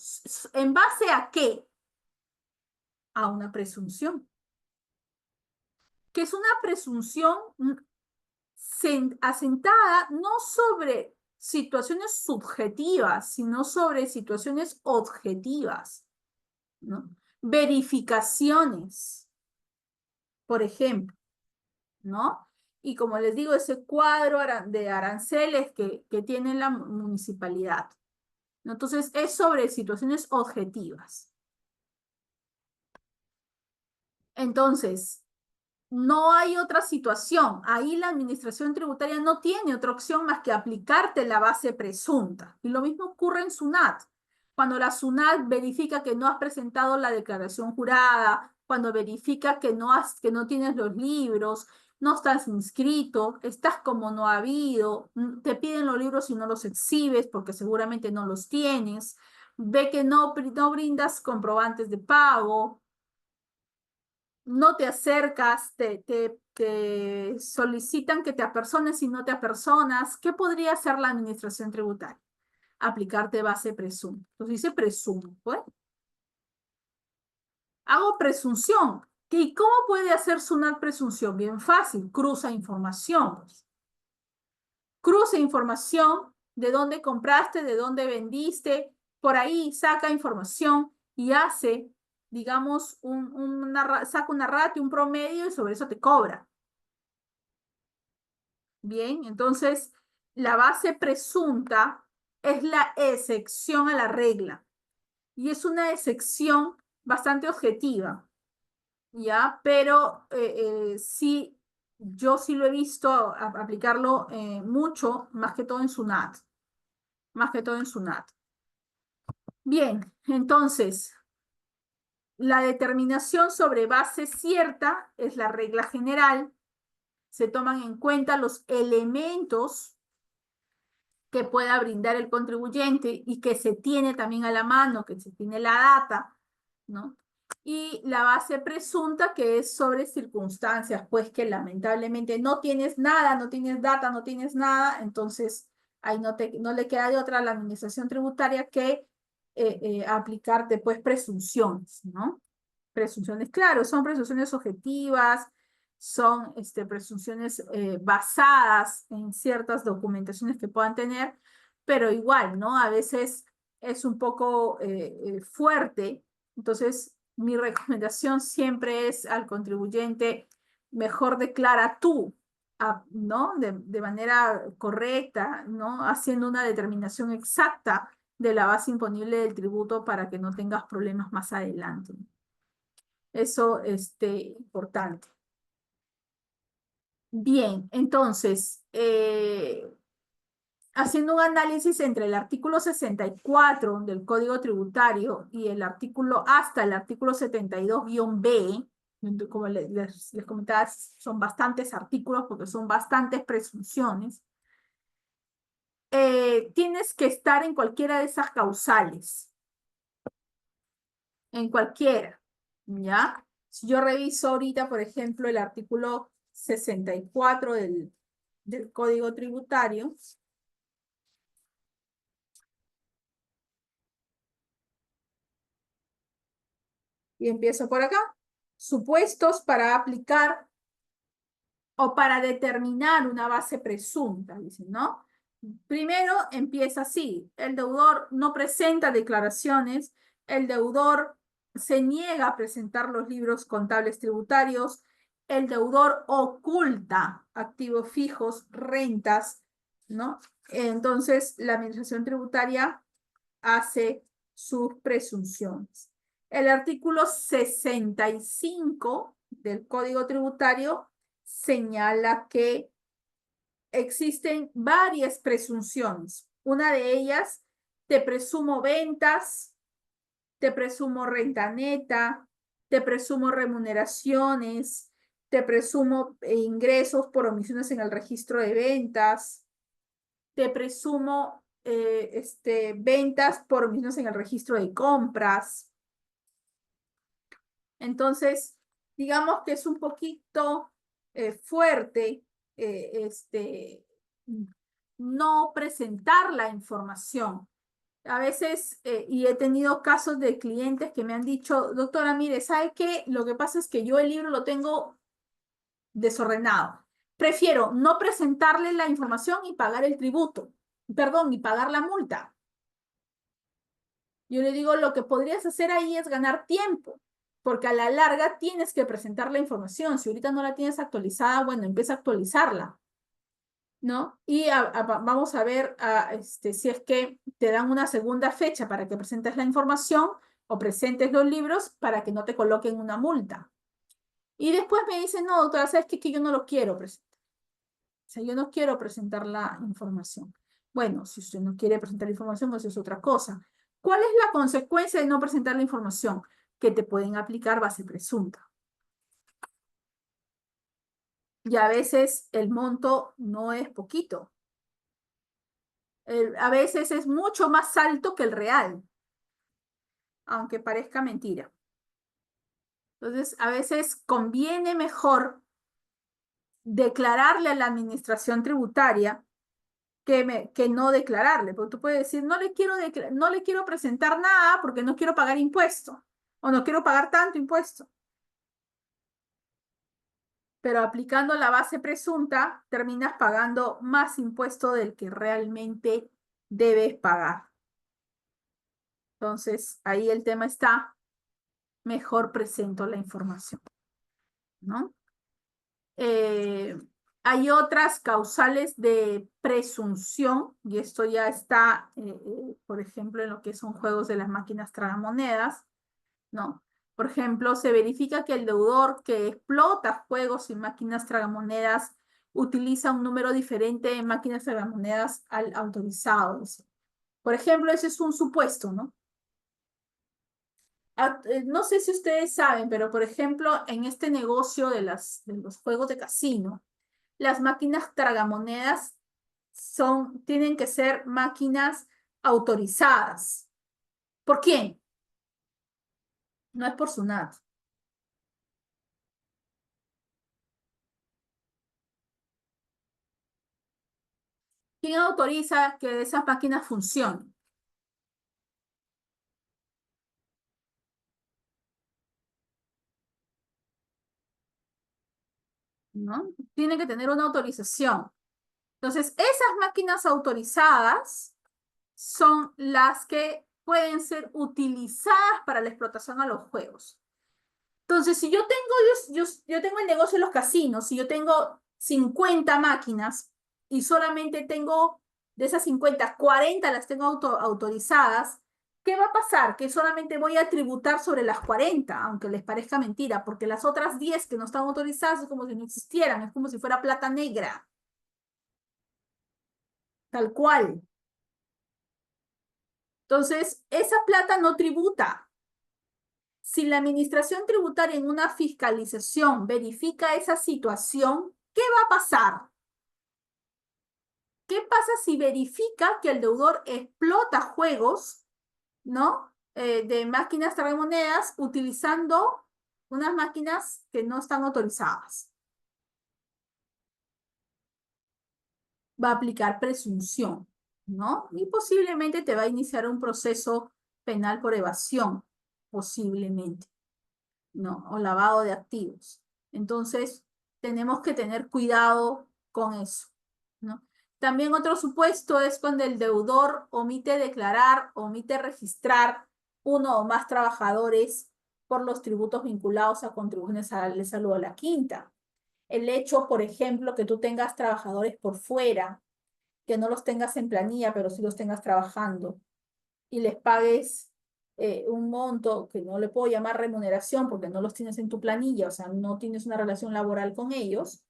¿En base a qué? A una presunción. Que es una presunción asentada no sobre situaciones subjetivas, sino sobre situaciones objetivas, ¿no? Verificaciones, por ejemplo, ¿no? Y como les digo, ese cuadro de aranceles que tiene la municipalidad, ¿no? Entonces, es sobre situaciones objetivas. Entonces, no hay otra situación. Ahí la administración tributaria no tiene otra opción más que aplicarte la base presunta. Y lo mismo ocurre en SUNAT. Cuando la SUNAT verifica que no has presentado la declaración jurada, cuando verifica que no tienes los libros, no estás inscrito, estás como no ha habido, te piden los libros y no los exhibes porque seguramente no los tienes, ve que no brindas comprobantes de pago, no te acercas, te solicitan que te apersones y no te apersonas. ¿Qué podría hacer la administración tributaria? Aplicarte base presunta. Entonces dice presumo, pues. Hago presunción. ¿Y cómo puede hacer SUNAT presunción? Bien fácil, cruza información. Cruza información de dónde compraste, de dónde vendiste, por ahí saca información y hace, digamos, saca una ratio, un promedio y sobre eso te cobra. Bien, entonces la base presunta es la excepción a la regla y es una excepción bastante objetiva, ¿ya? Pero sí, yo sí lo he visto aplicarlo mucho, más que todo en SUNAT, más que todo en SUNAT. Bien, entonces, la determinación sobre base cierta es la regla general, se toman en cuenta los elementos que pueda brindar el contribuyente y que se tiene también a la mano, que se tiene la data, ¿no? Y la base presunta, que es sobre circunstancias, pues que lamentablemente no tienes nada, no tienes data, no tienes nada, entonces ahí no le queda de otra a la administración tributaria que aplicarte pues presunciones, ¿no? Presunciones, claro, son presunciones objetivas, son presunciones basadas en ciertas documentaciones que puedan tener, pero igual, ¿no? A veces es un poco fuerte, entonces Mi recomendación siempre es al contribuyente, mejor declara tú, ¿no? De manera correcta, ¿no? Haciendo una determinación exacta de la base imponible del tributo para que no tengas problemas más adelante. Eso, importante. Bien, entonces, haciendo un análisis entre el artículo 64 del Código Tributario y el artículo, hasta el artículo 72-B, como les comentaba, son bastantes artículos porque son bastantes presunciones. Tienes que estar en cualquiera de esas causales, en cualquiera, ¿ya? Si yo reviso ahorita, por ejemplo, el artículo 64 del Código Tributario, y empiezo por acá, supuestos para aplicar o para determinar una base presunta, dicen, ¿no? Primero empieza así, el deudor no presenta declaraciones, el deudor se niega a presentar los libros contables tributarios, el deudor oculta activos fijos, rentas, ¿no? Entonces, la administración tributaria hace sus presunciones. El artículo 65 del Código Tributario señala que existen varias presunciones. Una de ellas, te presumo ventas, te presumo renta neta, te presumo remuneraciones, te presumo ingresos por omisiones en el registro de ventas, te presumo ventas por omisiones en el registro de compras. Entonces, digamos que es un poquito fuerte no presentar la información. A veces, y he tenido casos de clientes que me han dicho, doctora, mire, ¿sabe qué? Lo que pasa es que yo el libro lo tengo desordenado. Prefiero no presentarle la información y pagar el tributo, perdón, y pagar la multa. Yo le digo, lo que podrías hacer ahí es ganar tiempo, porque a la larga tienes que presentar la información. Si ahorita no la tienes actualizada, bueno, empieza a actualizarla, ¿no? Y vamos a ver si es que te dan una segunda fecha para que presentes la información o presentes los libros para que no te coloquen una multa. Y después me dicen, no, doctora, ¿sabes qué? Que yo no lo quiero presentar. O sea, yo no quiero presentar la información. Bueno, si usted no quiere presentar la información, eso es otra cosa. ¿Cuál es la consecuencia de no presentar la información? Que te pueden aplicar base presunta. Y a veces el monto no es poquito. A veces es mucho más alto que el real, aunque parezca mentira. Entonces, a veces conviene mejor declararle a la administración tributaria que no declararle, porque tú puedes decir, no le quiero presentar nada porque no quiero pagar impuesto, o no quiero pagar tanto impuesto. Pero aplicando la base presunta, terminas pagando más impuesto del que realmente debes pagar. Entonces, ahí el tema está, mejor presento la información, ¿no? Hay otras causales de presunción, y esto ya está, por ejemplo, en lo que son juegos de las máquinas tragamonedas, ¿no? Por ejemplo, se verifica que el deudor que explota juegos y máquinas tragamonedas utiliza un número diferente de máquinas tragamonedas al autorizado. Por ejemplo, ese es un supuesto, ¿no? No sé si ustedes saben, pero por ejemplo, en este negocio de los juegos de casino, las máquinas tragamonedas tienen que ser máquinas autorizadas. ¿Por quién? No es por SUNAT. ¿Quién autoriza que esas máquinas funcionen? ¿No? Tienen que tener una autorización. Entonces, esas máquinas autorizadas son las que pueden ser utilizadas para la explotación a los juegos. Entonces, si yo tengo el negocio de los casinos, si yo tengo 50 máquinas y solamente tengo de esas 50, 40 las tengo autorizadas, ¿qué va a pasar? Que solamente voy a tributar sobre las 40, aunque les parezca mentira, porque las otras 10 que no están autorizadas es como si no existieran, es como si fuera plata negra, tal cual. Entonces, esa plata no tributa. Si la administración tributaria en una fiscalización verifica esa situación, ¿qué va a pasar? ¿Qué pasa si verifica que el deudor explota juegos, ¿no? De máquinas tragamonedas utilizando unas máquinas que no están autorizadas? Va a aplicar presunción, ¿no? Y posiblemente te va a iniciar un proceso penal por evasión, posiblemente, ¿no? O lavado de activos. Entonces, tenemos que tener cuidado con eso, ¿no? También otro supuesto es cuando el deudor omite declarar, omite registrar uno o más trabajadores por los tributos vinculados a contribuciones de salud a la quinta. El hecho, por ejemplo, que tú tengas trabajadores por fuera, que no los tengas en planilla, pero sí los tengas trabajando y les pagues un monto que no le puedo llamar remuneración porque no los tienes en tu planilla, o sea, no tienes una relación laboral con ellos,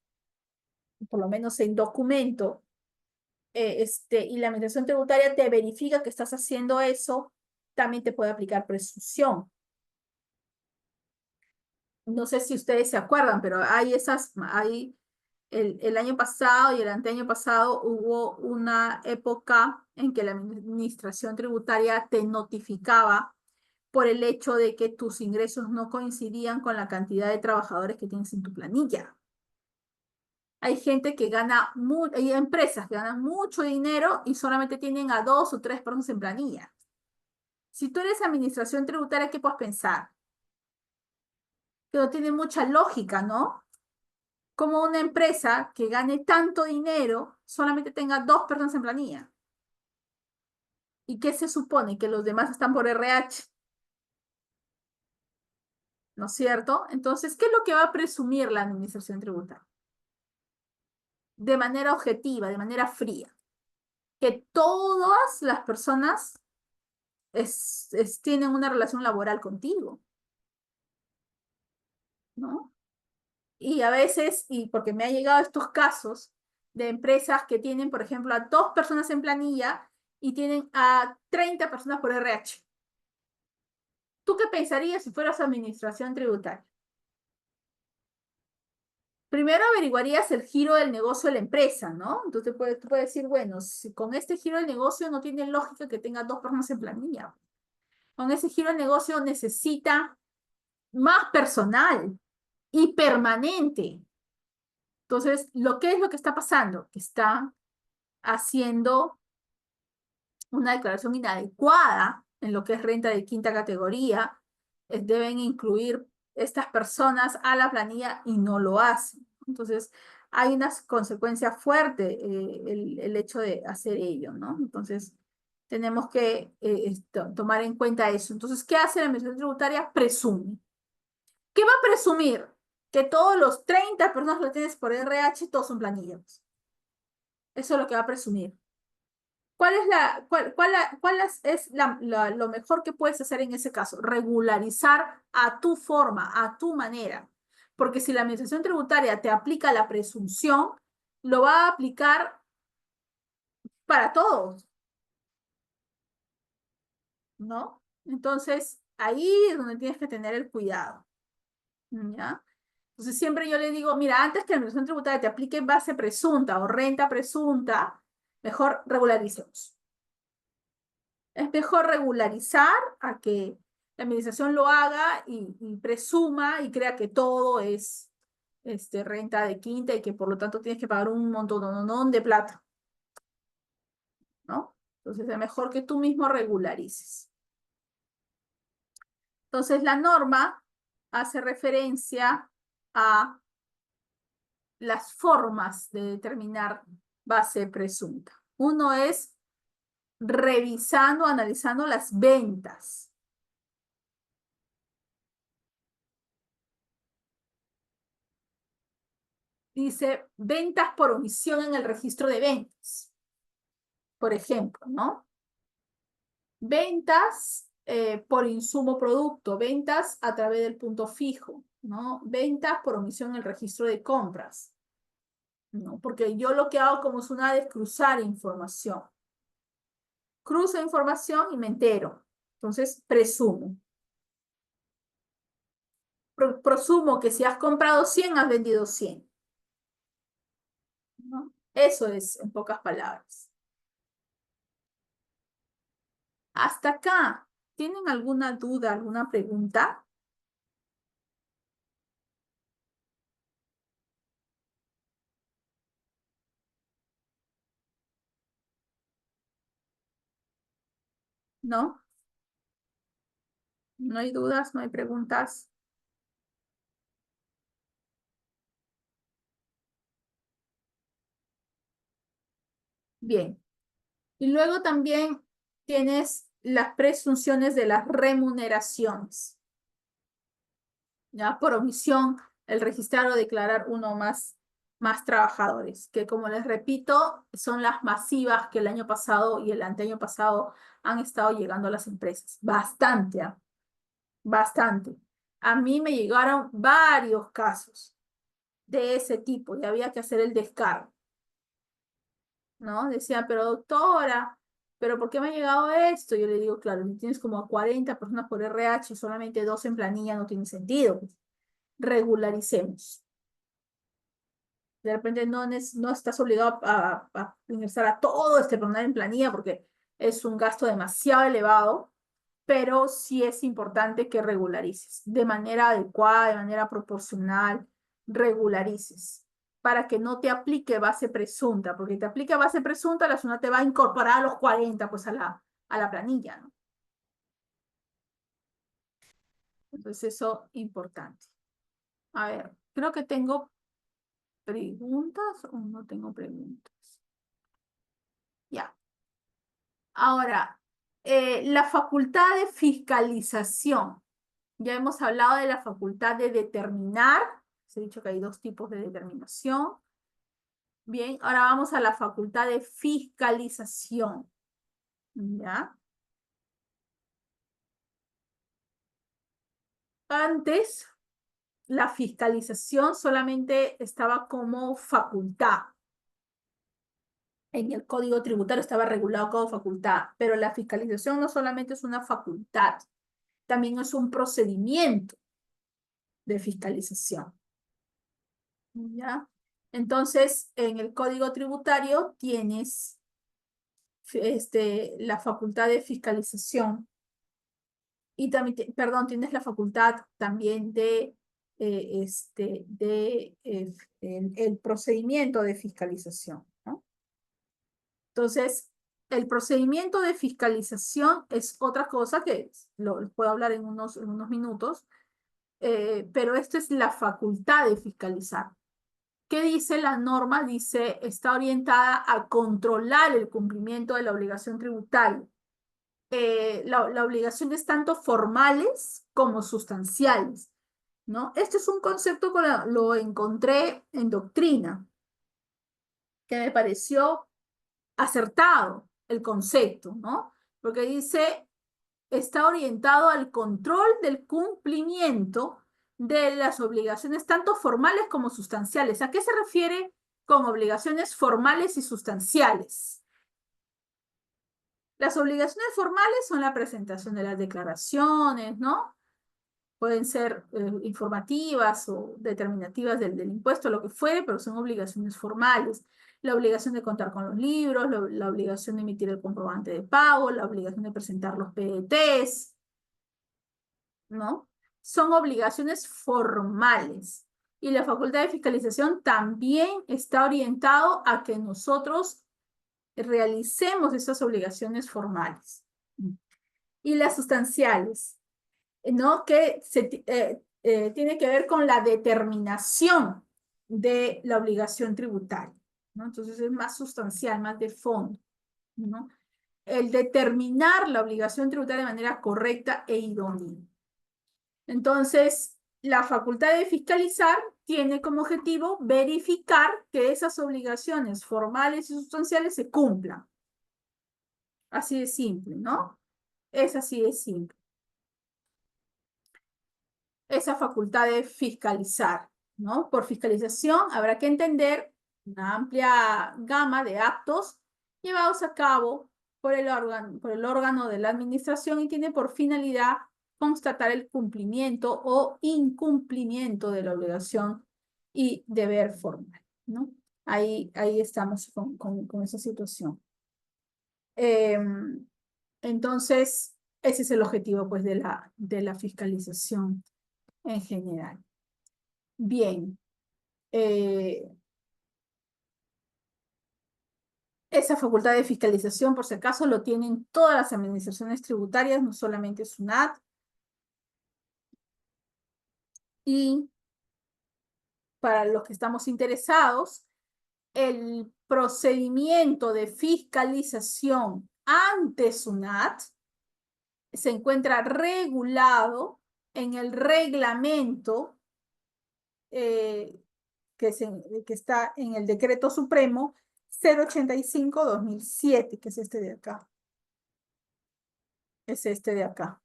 por lo menos en documento, y la administración tributaria te verifica que estás haciendo eso, también te puede aplicar presunción. No sé si ustedes se acuerdan, pero hay el año pasado y el anteaño pasado hubo una época en que la administración tributaria te notificaba por el hecho de que tus ingresos no coincidían con la cantidad de trabajadores que tienes en tu planilla. Hay gente que hay empresas que ganan mucho dinero y solamente tienen a 2 o 3 personas en planilla. Si tú eres administración tributaria, ¿qué puedes pensar? Que no tiene mucha lógica, ¿no? Como una empresa que gane tanto dinero solamente tenga 2 personas en planilla. ¿Y qué se supone? Que los demás están por RH, ¿no es cierto? Entonces, ¿qué es lo que va a presumir la administración tributaria? De manera objetiva, de manera fría, que todas las personas tienen una relación laboral contigo, ¿no? Y a veces, y porque me ha llegado estos casos de empresas que tienen, por ejemplo, a 2 personas en planilla y tienen a 30 personas por RH. ¿Tú qué pensarías si fueras administración tributaria? Primero averiguarías el giro del negocio de la empresa, ¿no? Entonces tú puedes decir, bueno, si con este giro del negocio no tiene lógica que tenga 2 personas en planilla. Con ese giro del negocio necesita más personal y permanente. Entonces, ¿qué es lo que está pasando? Que está haciendo una declaración inadecuada en lo que es renta de quinta categoría. Deben incluir estas personas a la planilla y no lo hacen. Entonces, hay unas consecuencias fuertes el hecho de hacer ello, ¿no? Entonces, tenemos que tomar en cuenta eso. Entonces, ¿qué hace la administración tributaria? Presume. ¿Qué va a presumir? Que todos los 30 personas que lo tienes por RH, todos son planillas. Eso es lo que va a presumir. ¿Cuál es lo mejor que puedes hacer en ese caso? Regularizar a tu forma, a tu manera. Porque si la administración tributaria te aplica la presunción, lo va a aplicar para todos, ¿no? Entonces, ahí es donde tienes que tener el cuidado, ¿ya? Entonces, siempre yo le digo, mira, antes que la administración tributaria te aplique base presunta o renta presunta, mejor regularicemos. Es mejor regularizar a que la administración lo haga y presuma y crea que todo es renta de quinta y que por lo tanto tienes que pagar un montón de plata, ¿no? Entonces es mejor que tú mismo regularices. Entonces la norma hace referencia a las formas de determinar base presunta. Uno es revisando, analizando las ventas. dice ventas por omisión en el registro de ventas. Por ejemplo, ¿no? Ventas por insumo producto, ventas a través del punto fijo, ¿no? Ventas por omisión en el registro de compras, ¿no? Porque yo lo que hago como SUNAT es cruzar información. Cruzo información y me entero. Entonces, presumo. Presumo que si has comprado 100, has vendido 100. ¿No? Eso es, en pocas palabras. Hasta acá, ¿tienen alguna duda, alguna pregunta? ¿No? ¿No hay dudas? ¿No hay preguntas? Bien. Y luego también tienes las presunciones de las remuneraciones. ¿Ya? Por omisión, el registrar o declarar uno o más trabajadores, que como les repito, son las masivas que el año pasado y el anteaño pasado han estado llegando a las empresas. Bastante, ¿ah? Bastante. A mí me llegaron varios casos de ese tipo y había que hacer el descargo, ¿no? Decían, pero doctora, ¿pero por qué me ha llegado esto? Yo le digo, claro, si tienes como 40 personas por RH, solamente 2 en planilla, no tiene sentido. Pues. Regularicemos. De repente no estás obligado a ingresar a todo este personal en planilla porque es un gasto demasiado elevado, pero sí es importante que regularices de manera adecuada, de manera proporcional, regularices para que no te aplique base presunta, porque te aplique base presunta, la SUNAT te va a incorporar a los 40 pues a la planilla, ¿no? Entonces eso importante. A ver, creo que tengo preguntas o no tengo preguntas. Ya. Ahora, la facultad de fiscalización. Ya hemos hablado de la facultad de determinar. Se ha dicho que hay 2 tipos de determinación. Bien, ahora vamos a la facultad de fiscalización. ¿Ya? Antes, la fiscalización solamente estaba como facultad. En el Código Tributario estaba regulado como facultad, pero la fiscalización no solamente es una facultad, también es un procedimiento de fiscalización. ¿Ya? Entonces, en el Código Tributario tienes la facultad de fiscalización y también, perdón, tienes la facultad también el procedimiento de fiscalización, ¿no? Entonces, el procedimiento de fiscalización es otra cosa que lo puedo hablar en unos minutos, pero esta es la facultad de fiscalizar. ¿Qué dice la norma? Dice, está orientada a controlar el cumplimiento de la obligación tributaria. La obligación es tanto formales como sustanciales, ¿no? Este es un concepto que lo encontré en doctrina, que me pareció acertado el concepto, ¿no? Porque dice, está orientado al control del cumplimiento de las obligaciones tanto formales como sustanciales. ¿A qué se refiere con obligaciones formales y sustanciales? Las obligaciones formales son la presentación de las declaraciones, ¿no? Pueden ser informativas o determinativas del impuesto, lo que fuere, pero son obligaciones formales. La obligación de contar con los libros, la obligación de emitir el comprobante de pago, la obligación de presentar los PDTs, ¿no? Son obligaciones formales. Y la facultad de fiscalización también está orientado a que nosotros realicemos esas obligaciones formales. Y las sustanciales, ¿no? Que tiene que ver con la determinación de la obligación tributaria, ¿no? Entonces es más sustancial, más de fondo, ¿no? El determinar la obligación tributaria de manera correcta e idónea. Entonces, la facultad de fiscalizar tiene como objetivo verificar que esas obligaciones formales y sustanciales se cumplan. Así de simple, ¿no? Es así de simple. Esa facultad de fiscalizar, ¿no? Por fiscalización habrá que entender una amplia gama de actos llevados a cabo por el órgano de la administración y tiene por finalidad constatar el cumplimiento o incumplimiento de la obligación y deber formal, ¿no? Ahí estamos con esa situación. Entonces, ese es el objetivo, pues, de la fiscalización en general. Bien, esa facultad de fiscalización, por si acaso, lo tienen todas las administraciones tributarias, no solamente SUNAT. Y para los que estamos interesados, el procedimiento de fiscalización ante SUNAT se encuentra regulado en el reglamento eh, que está en el Decreto Supremo 085/2007, que es este de acá. Es este de acá.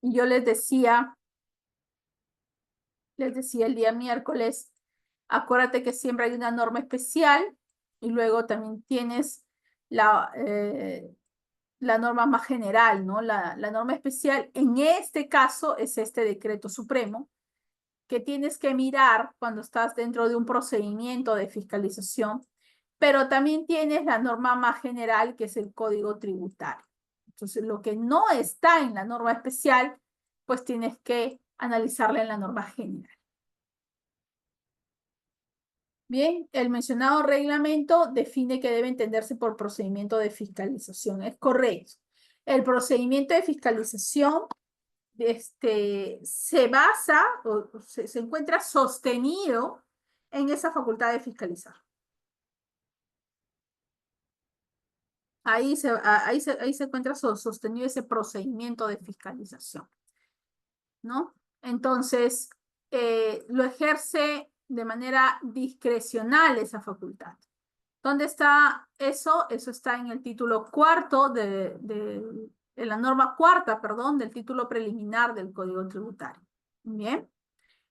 Y yo les decía el día miércoles, acuérdate que siempre hay una norma especial y luego también tienes la norma más general, ¿no? La norma especial en este caso es este decreto supremo que tienes que mirar cuando estás dentro de un procedimiento de fiscalización, pero también tienes la norma más general que es el Código Tributario. Entonces, lo que no está en la norma especial, pues tienes que analizarla en la norma general. Bien, el mencionado reglamento define que debe entenderse por procedimiento de fiscalización. Es correcto. El procedimiento de fiscalización se basa o se encuentra sostenido en esa facultad de fiscalizar. Ahí se encuentra sostenido ese procedimiento de fiscalización, ¿no? Entonces, lo ejerce de manera discrecional esa facultad. ¿Dónde está eso? Eso está en el título cuarto en la norma cuarta, perdón, del título preliminar del Código Tributario. Bien,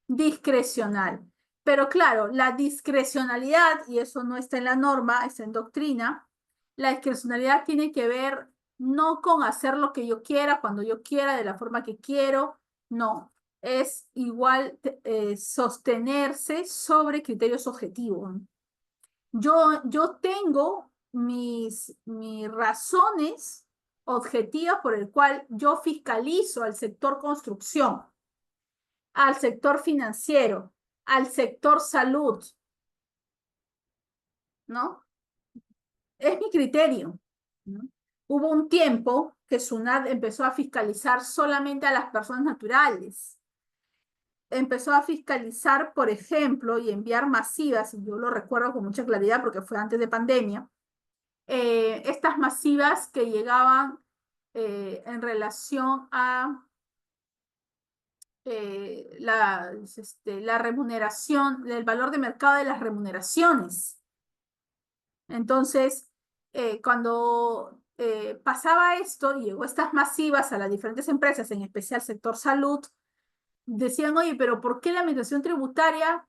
discrecional. Pero claro, la discrecionalidad, y eso no está en la norma, está en doctrina, la discrecionalidad tiene que ver no con hacer lo que yo quiera, cuando yo quiera, de la forma que quiero, no. Es igual sostenerse sobre criterios objetivos. Yo tengo mis razones objetivas por el cual yo fiscalizo al sector construcción, al sector financiero, al sector salud, ¿no? Es mi criterio, ¿no? Hubo un tiempo que SUNAT empezó a fiscalizar solamente a las personas naturales. Empezó a fiscalizar, por ejemplo, y enviar masivas, y yo lo recuerdo con mucha claridad porque fue antes de pandemia, estas masivas que llegaban en relación a la remuneración, el valor de mercado de las remuneraciones. Entonces, cuando pasaba esto y llegó estas masivas a las diferentes empresas, en especial sector salud, decían, oye, pero ¿por qué la administración tributaria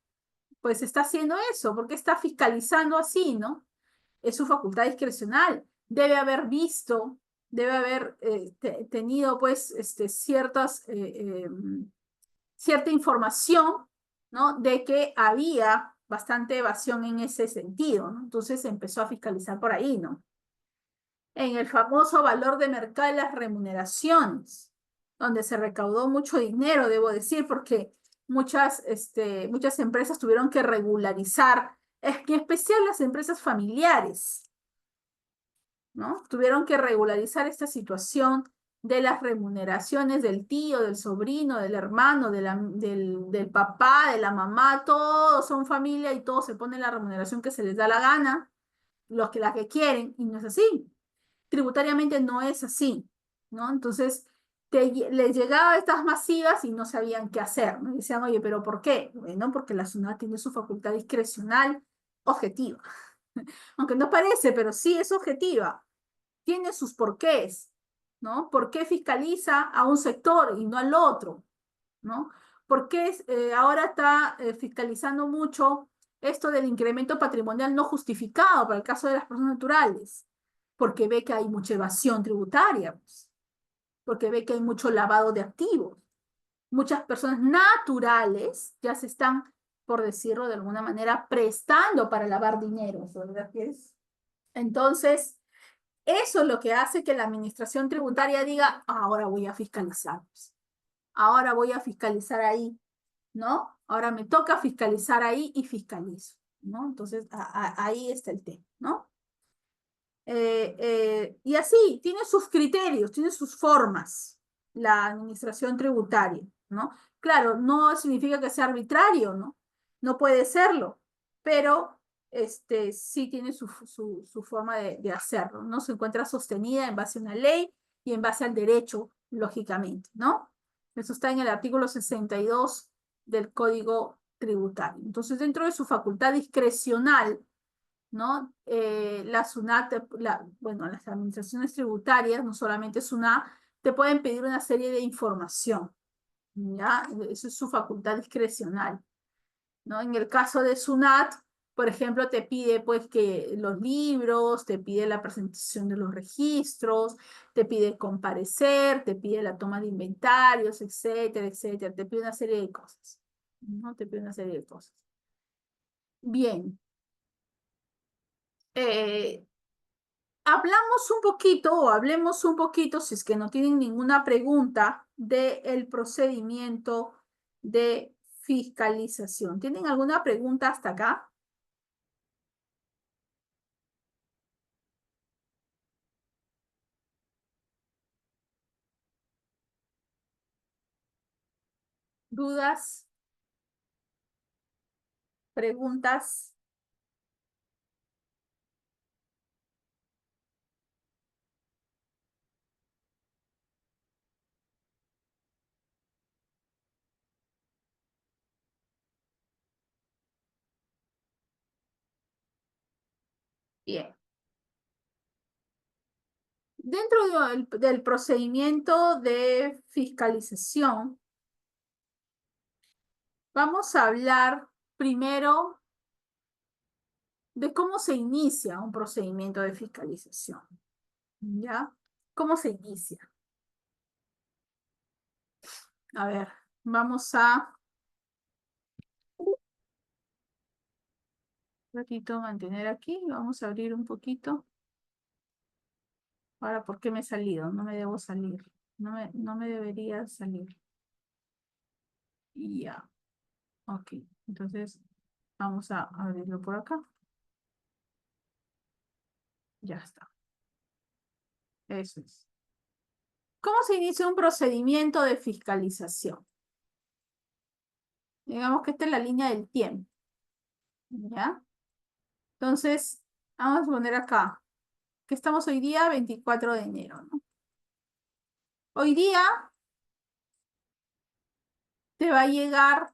pues está haciendo eso? ¿Por qué está fiscalizando así, no? Es su facultad discrecional. Debe haber visto, debe haber tenido pues cierta información, ¿no? De que había bastante evasión en ese sentido, ¿no? Entonces empezó a fiscalizar por ahí, ¿no? En el famoso valor de mercado de las remuneraciones, donde se recaudó mucho dinero, debo decir, porque muchas empresas tuvieron que regularizar, en especial las empresas familiares, ¿no? Tuvieron que regularizar esta situación de las remuneraciones del tío, del sobrino, del hermano, del papá, de la mamá, todos son familia y todos se ponen la remuneración que se les da la gana, las que quieren, y no es así. tributariamente no es así, ¿no? Entonces, les llegaba estas masivas y no sabían qué hacer, ¿no? Y decían, oye, ¿pero por qué? Bueno, porque la SUNAT tiene su facultad discrecional objetiva. Aunque no parece, pero sí es objetiva. Tiene sus porqués, ¿no? ¿Por qué fiscaliza a un sector y no al otro? ¿No? ¿Por qué ahora está fiscalizando mucho esto del incremento patrimonial no justificado para el caso de las personas naturales? Porque ve que hay mucha evasión tributaria, pues, porque ve que hay mucho lavado de activos. Muchas personas naturales ya se están, por decirlo de alguna manera, prestando para lavar dinero, ¿verdad que es? Entonces, eso es lo que hace que la administración tributaria diga, ahora voy a fiscalizar, pues. Ahora voy a fiscalizar ahí, ¿no? Ahora me toca fiscalizar ahí y fiscalizo, ¿no? Entonces, ahí está el tema, ¿no? Y así, tiene sus criterios, tiene sus formas, la administración tributaria, ¿no? Claro, no significa que sea arbitrario, ¿no? No puede serlo, pero sí tiene su forma de hacerlo, ¿no? Se encuentra sostenida en base a una ley y en base al derecho, lógicamente, ¿no? Eso está en el artículo 62 del Código Tributario. Entonces, dentro de su facultad discrecional, ¿no? La SUNAT, bueno, las administraciones tributarias, no solamente SUNAT, te pueden pedir una serie de información, ¿ya? Eso es su facultad discrecional, ¿no? En el caso de SUNAT, por ejemplo, te pide pues que los libros, te pide la presentación de los registros, te pide comparecer, te pide la toma de inventarios, etcétera, etcétera, te pide una serie de cosas, ¿no? Te pide una serie de cosas. Bien. Eh, Hablamos un poquito o hablemos un poquito, si es que no tienen ninguna pregunta, del procedimiento de fiscalización. ¿Tienen alguna pregunta hasta acá? ¿Dudas? ¿Preguntas? Bien. Dentro del procedimiento de fiscalización, vamos a hablar primero de cómo se inicia un procedimiento de fiscalización. ¿Ya? ¿Cómo se inicia? A ver, vamos a un ratito mantener aquí. Vamos a abrir un poquito. Ahora, ¿por qué me he salido? No me debo salir. No me debería salir. Y ya. Ok. Entonces, vamos a abrirlo por acá. Ya está. Eso es. ¿Cómo se inicia un procedimiento de fiscalización? Digamos que esta es la línea del tiempo. ¿Ya? Entonces, vamos a poner acá, que estamos hoy día 24 de enero, ¿no? Hoy día te va a llegar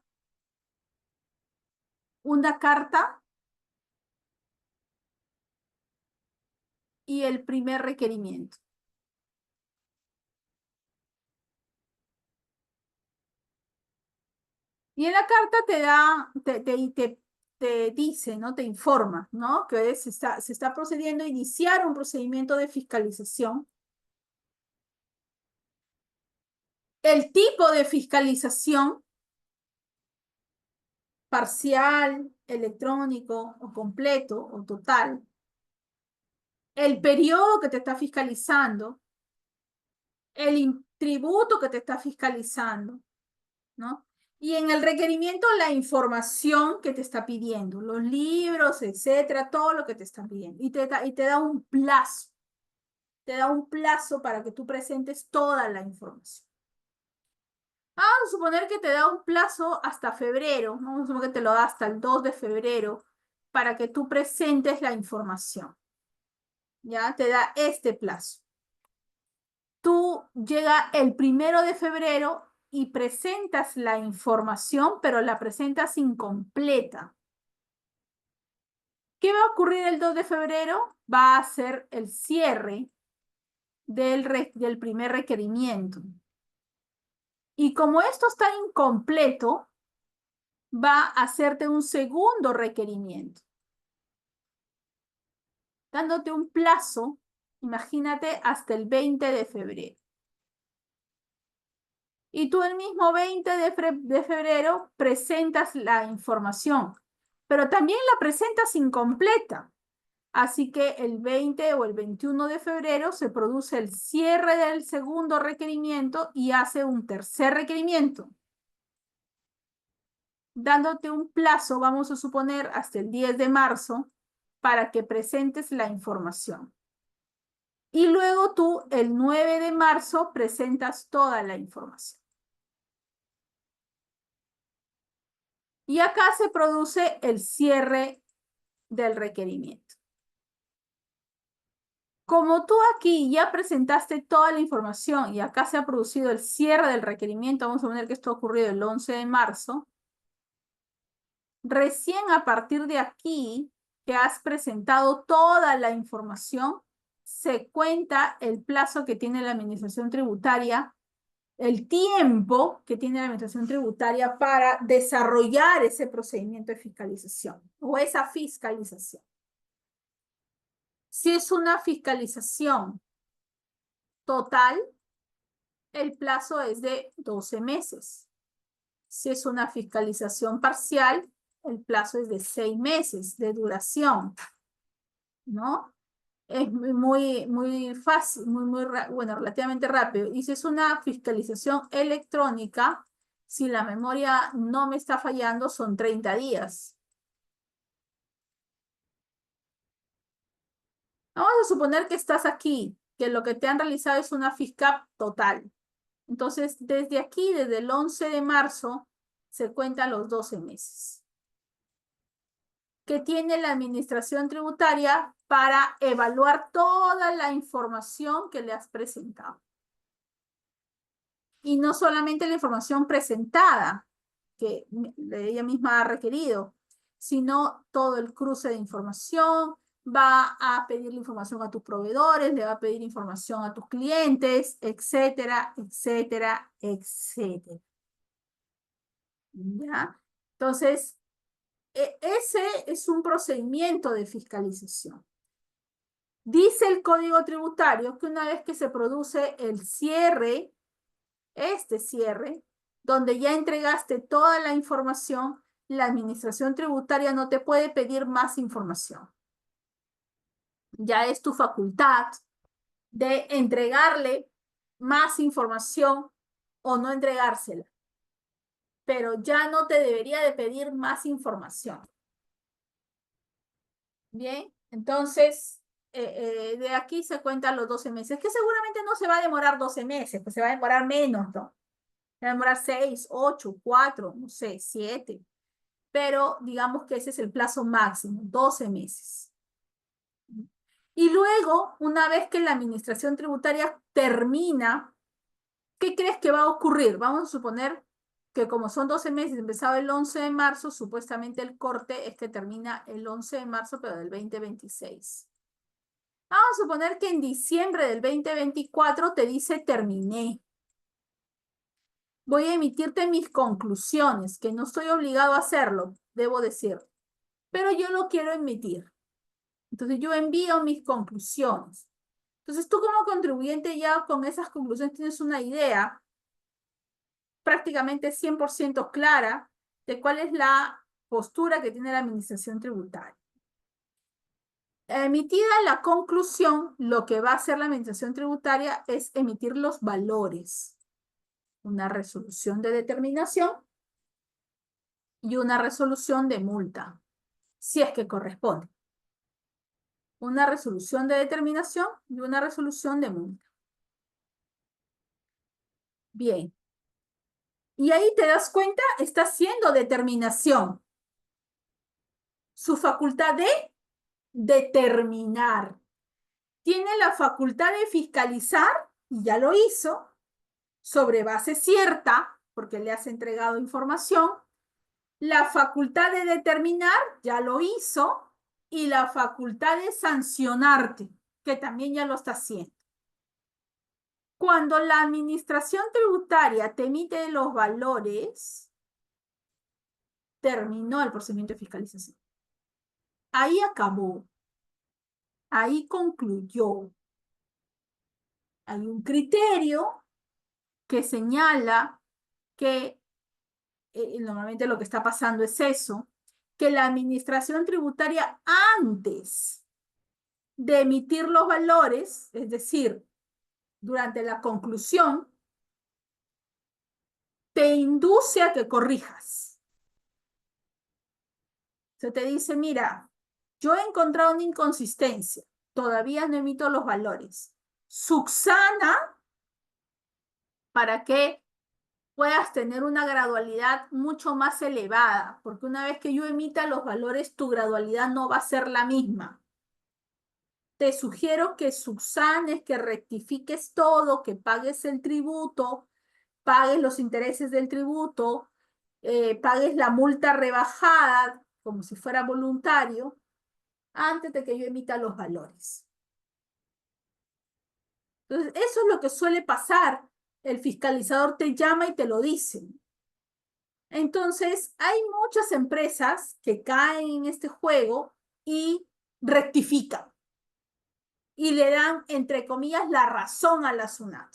una carta y el primer requerimiento. Y en la carta te da, te dice, ¿no? Te informa, ¿no? Que se está procediendo a iniciar un procedimiento de fiscalización. El tipo de fiscalización, parcial, electrónico o completo o total. El periodo que te está fiscalizando, el tributo que te está fiscalizando, ¿no? Y en el requerimiento la información que te está pidiendo, los libros, etcétera, todo lo que te están pidiendo. Y te da un plazo, para que tú presentes toda la información. Vamos a suponer que te da un plazo hasta febrero, vamos a suponer que te lo da hasta el 2 de febrero para que tú presentes la información. ya te da este plazo. Tú llega el 1 de febrero y presentas la información, pero la presentas incompleta. ¿Qué va a ocurrir el 2 de febrero? Va a ser el cierre del primer requerimiento. Y como esto está incompleto, va a hacerte un segundo requerimiento, dándote un plazo, imagínate, hasta el 20 de febrero. Y tú el mismo 20 de febrero presentas la información, pero también la presentas incompleta. Así que el 20 o el 21 de febrero se produce el cierre del segundo requerimiento y hace un tercer requerimiento, dándote un plazo, vamos a suponer, hasta el 10 de marzo para que presentes la información. Y luego tú, el 9 de marzo, presentas toda la información. Y acá se produce el cierre del requerimiento. Como tú aquí ya presentaste toda la información y acá se ha producido el cierre del requerimiento, vamos a poner que esto ha ocurrido el 11 de marzo, recién a partir de aquí que has presentado toda la información, se cuenta el plazo que tiene la administración tributaria, el tiempo que tiene la administración tributaria para desarrollar ese procedimiento de fiscalización o esa fiscalización. Si es una fiscalización total, el plazo es de 12 meses. Si es una fiscalización parcial, el plazo es de 6 meses de duración, ¿no? Es muy fácil, bueno, relativamente rápido. Y si es una fiscalización electrónica, si la memoria no me está fallando, son 30 días. Vamos a suponer que estás aquí, que lo que te han realizado es una FISCAP total. Entonces, desde aquí, desde el 11 de marzo, se cuentan los 12 meses que tiene la administración tributaria para evaluar toda la información que le has presentado. Y no solamente la información presentada, que ella misma ha requerido, sino todo el cruce de información, va a pedir información a tus proveedores, le va a pedir información a tus clientes, etcétera, etcétera, etcétera. ¿Ya? Entonces, ese es un procedimiento de fiscalización. Dice el Código Tributario que una vez que se produce el cierre, este cierre, donde ya entregaste toda la información, la administración tributaria no te puede pedir más información. Ya es tu facultad de entregarle más información o no entregársela. Pero ya no te debería de pedir más información. Bien, entonces de aquí se cuentan los 12 meses, que seguramente no se va a demorar 12 meses, pues se va a demorar menos, ¿no? Se va a demorar 6, 8, 4, no sé, 7. Pero digamos que ese es el plazo máximo, 12 meses. Y luego, una vez que la administración tributaria termina, ¿qué crees que va a ocurrir? Vamos a suponer que como son 12 meses, empezaba el 11 de marzo, supuestamente el corte es que termina el 11 de marzo, pero del 2026. Vamos a suponer que en diciembre del 2024 te dice terminé. Voy a emitirte mis conclusiones, que no estoy obligado a hacerlo, debo decir, pero yo lo quiero emitir. Entonces yo envío mis conclusiones. Entonces tú como contribuyente ya con esas conclusiones tienes una idea prácticamente 100% clara de cuál es la postura que tiene la administración tributaria. Emitida la conclusión, lo que va a hacer la administración tributaria es emitir los valores. Una resolución de determinación y una resolución de multa, si es que corresponde. Una resolución de determinación y una resolución de multa. Bien. Y ahí te das cuenta, está haciendo determinación. Su facultad de determinar. tiene la facultad de fiscalizar, y ya lo hizo, sobre base cierta, porque le has entregado información, la facultad de determinar, ya lo hizo, y la facultad de sancionarte, que también ya lo está haciendo. Cuando la administración tributaria te emite los valores, terminó el procedimiento de fiscalización. Ahí acabó. Ahí concluyó. Hay un criterio que señala que normalmente lo que está pasando es eso, que la administración tributaria antes de emitir los valores, es decir, durante la conclusión, te induce a que corrijas. Se te dice, mira, yo he encontrado una inconsistencia, todavía no emito los valores. Subsana para que puedas tener una gradualidad mucho más elevada, porque una vez que yo emita los valores, tu gradualidad no va a ser la misma. Te sugiero que subsanes, que rectifiques todo, que pagues el tributo, pagues los intereses del tributo, pagues la multa rebajada, como si fuera voluntario, antes de que yo emita los valores. Entonces, eso es lo que suele pasar. El fiscalizador te llama y te lo dice. Entonces, hay muchas empresas que caen en este juego y rectifican y le dan, entre comillas, la razón a la SUNAT.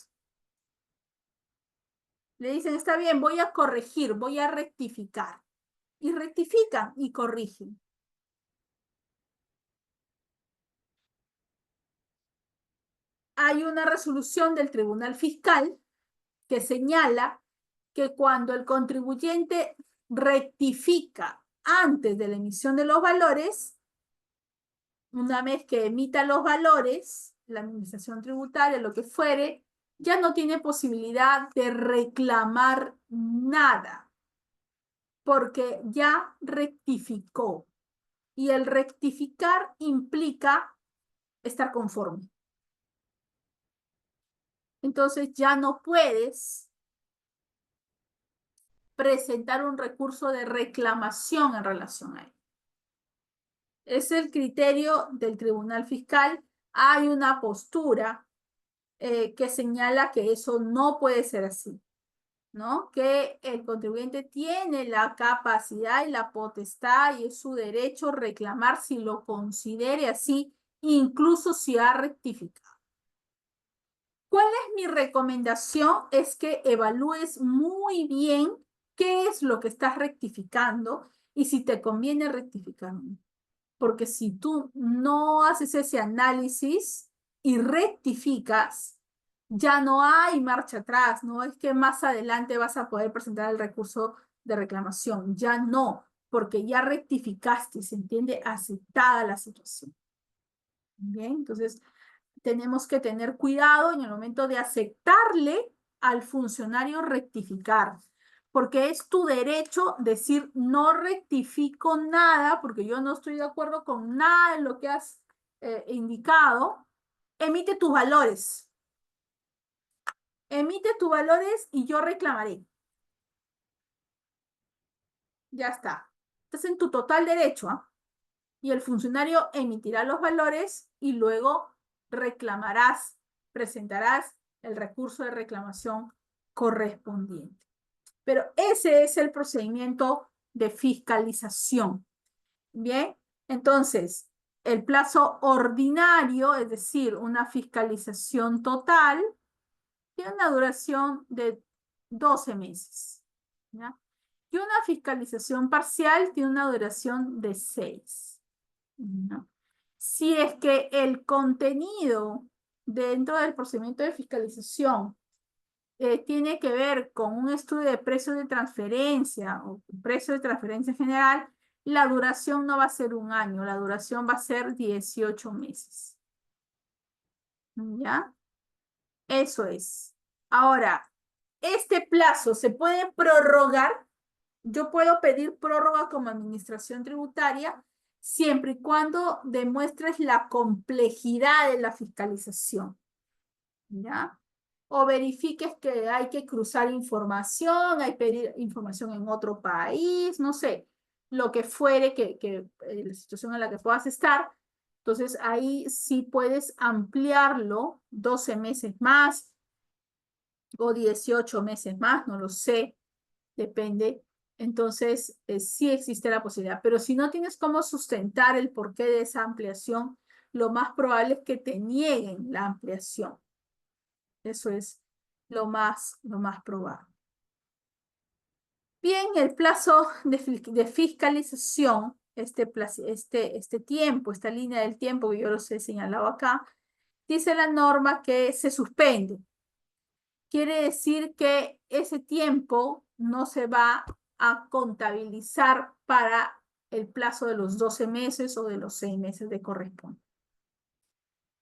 Le dicen, está bien, voy a corregir, voy a rectificar. Y rectifican y corrigen. Hay una resolución del Tribunal Fiscal que señala que cuando el contribuyente rectifica antes de la emisión de los valores, una vez que emita los valores, la administración tributaria, lo que fuere, ya no tiene posibilidad de reclamar nada, porque ya rectificó. Y el rectificar implica estar conforme. Entonces ya no puedes presentar un recurso de reclamación en relación a él. Es el criterio del Tribunal Fiscal. Hay una postura que señala que eso no puede ser así, ¿no? Que el contribuyente tiene la capacidad y la potestad y es su derecho reclamar si lo considere así, incluso si ha rectificado. ¿Cuál es mi recomendación? Es que evalúes muy bien qué es lo que estás rectificando y si te conviene rectificar. Porque si tú no haces ese análisis y rectificas, ya no hay marcha atrás, no es que más adelante vas a poder presentar el recurso de reclamación, ya no, porque ya rectificaste, se entiende aceptada la situación. Bien, entonces tenemos que tener cuidado en el momento de aceptarle al funcionario rectificar, porque es tu derecho decir no rectifico nada, porque yo no estoy de acuerdo con nada de lo que has indicado. Emite tus valores. Emite tus valores y yo reclamaré. Ya está. Estás en tu total derecho, ¿ah? Y el funcionario emitirá los valores y luego reclamarás, presentarás el recurso de reclamación correspondiente. Pero ese es el procedimiento de fiscalización. Bien, entonces, el plazo ordinario, es decir, una fiscalización total, tiene una duración de 12 meses. ¿Ya? Y una fiscalización parcial tiene una duración de 6. ¿No? Si es que el contenido dentro del procedimiento de fiscalización tiene que ver con un estudio de precios de transferencia o precio de transferencia general, la duración no va a ser un año, la duración va a ser 18 meses. ¿Ya? Eso es. Ahora, este plazo se puede prorrogar. Yo puedo pedir prórroga como administración tributaria siempre y cuando demuestres la complejidad de la fiscalización, ¿ya? O verifiques que hay que cruzar información, hay que pedir información en otro país, no sé, lo que fuere la situación en la que puedas estar. Entonces ahí sí puedes ampliarlo 12 meses más o 18 meses más, no lo sé, depende. Entonces, sí existe la posibilidad, pero si no tienes cómo sustentar el porqué de esa ampliación, lo más probable es que te nieguen la ampliación. Eso es lo más probable. Bien, el plazo de fiscalización, este tiempo, esta línea del tiempo que yo los he señalado acá, dice la norma que se suspende. Quiere decir que ese tiempo no se va a contabilizar para el plazo de los 12 meses o de los 6 meses de corresponde.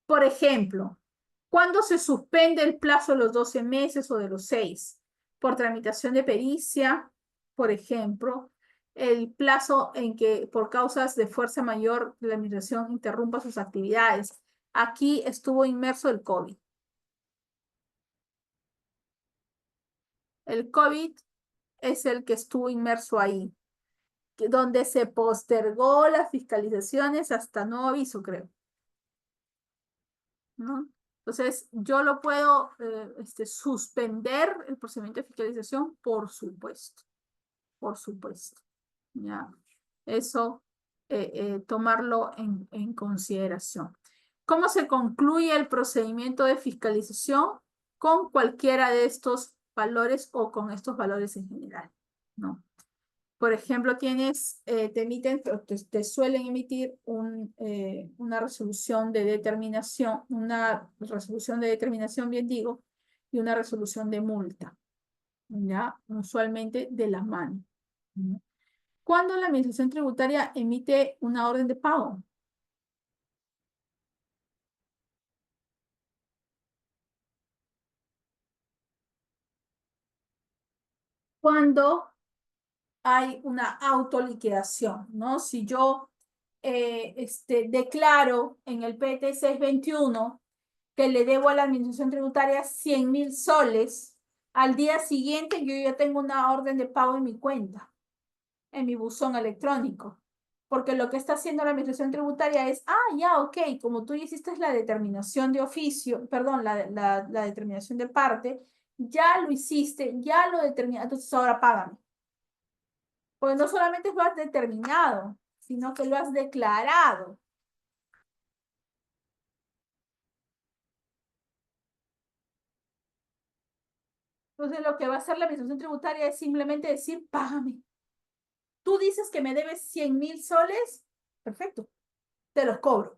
Por ejemplo, ¿cuándo se suspende el plazo de los 12 meses o de los 6? Por tramitación de pericia, por ejemplo, el plazo en que por causas de fuerza mayor la administración interrumpa sus actividades. Aquí estuvo inmerso el COVID. El COVID es el que estuvo inmerso ahí, donde se postergó las fiscalizaciones hasta nuevo aviso, creo, ¿no? Entonces, yo lo puedo suspender el procedimiento de fiscalización, por supuesto, ¿ya? Eso, tomarlo en consideración. ¿Cómo se concluye el procedimiento de fiscalización? Con cualquiera de estos valores o con estos valores en general, ¿no? Por ejemplo, te suelen emitir una resolución de determinación, bien digo, y una resolución de multa, ¿ya? Usualmente de la mano, ¿no? ¿Cuándo la administración tributaria emite una orden de pago? Cuando hay una autoliquidación, ¿no? Si yo declaro en el PT 621 que le debo a la administración tributaria 100.000 soles, al día siguiente yo ya tengo una orden de pago en mi cuenta, en mi buzón electrónico. Porque lo que está haciendo la administración tributaria es, ya, ok, como tú ya hiciste la determinación de oficio, perdón, la determinación de parte, ya lo hiciste, ya lo determinaste, entonces ahora págame. Porque no solamente lo has determinado, sino que lo has declarado. Entonces lo que va a hacer la administración tributaria es simplemente decir, págame. Tú dices que me debes 100.000 soles, perfecto, te los cobro,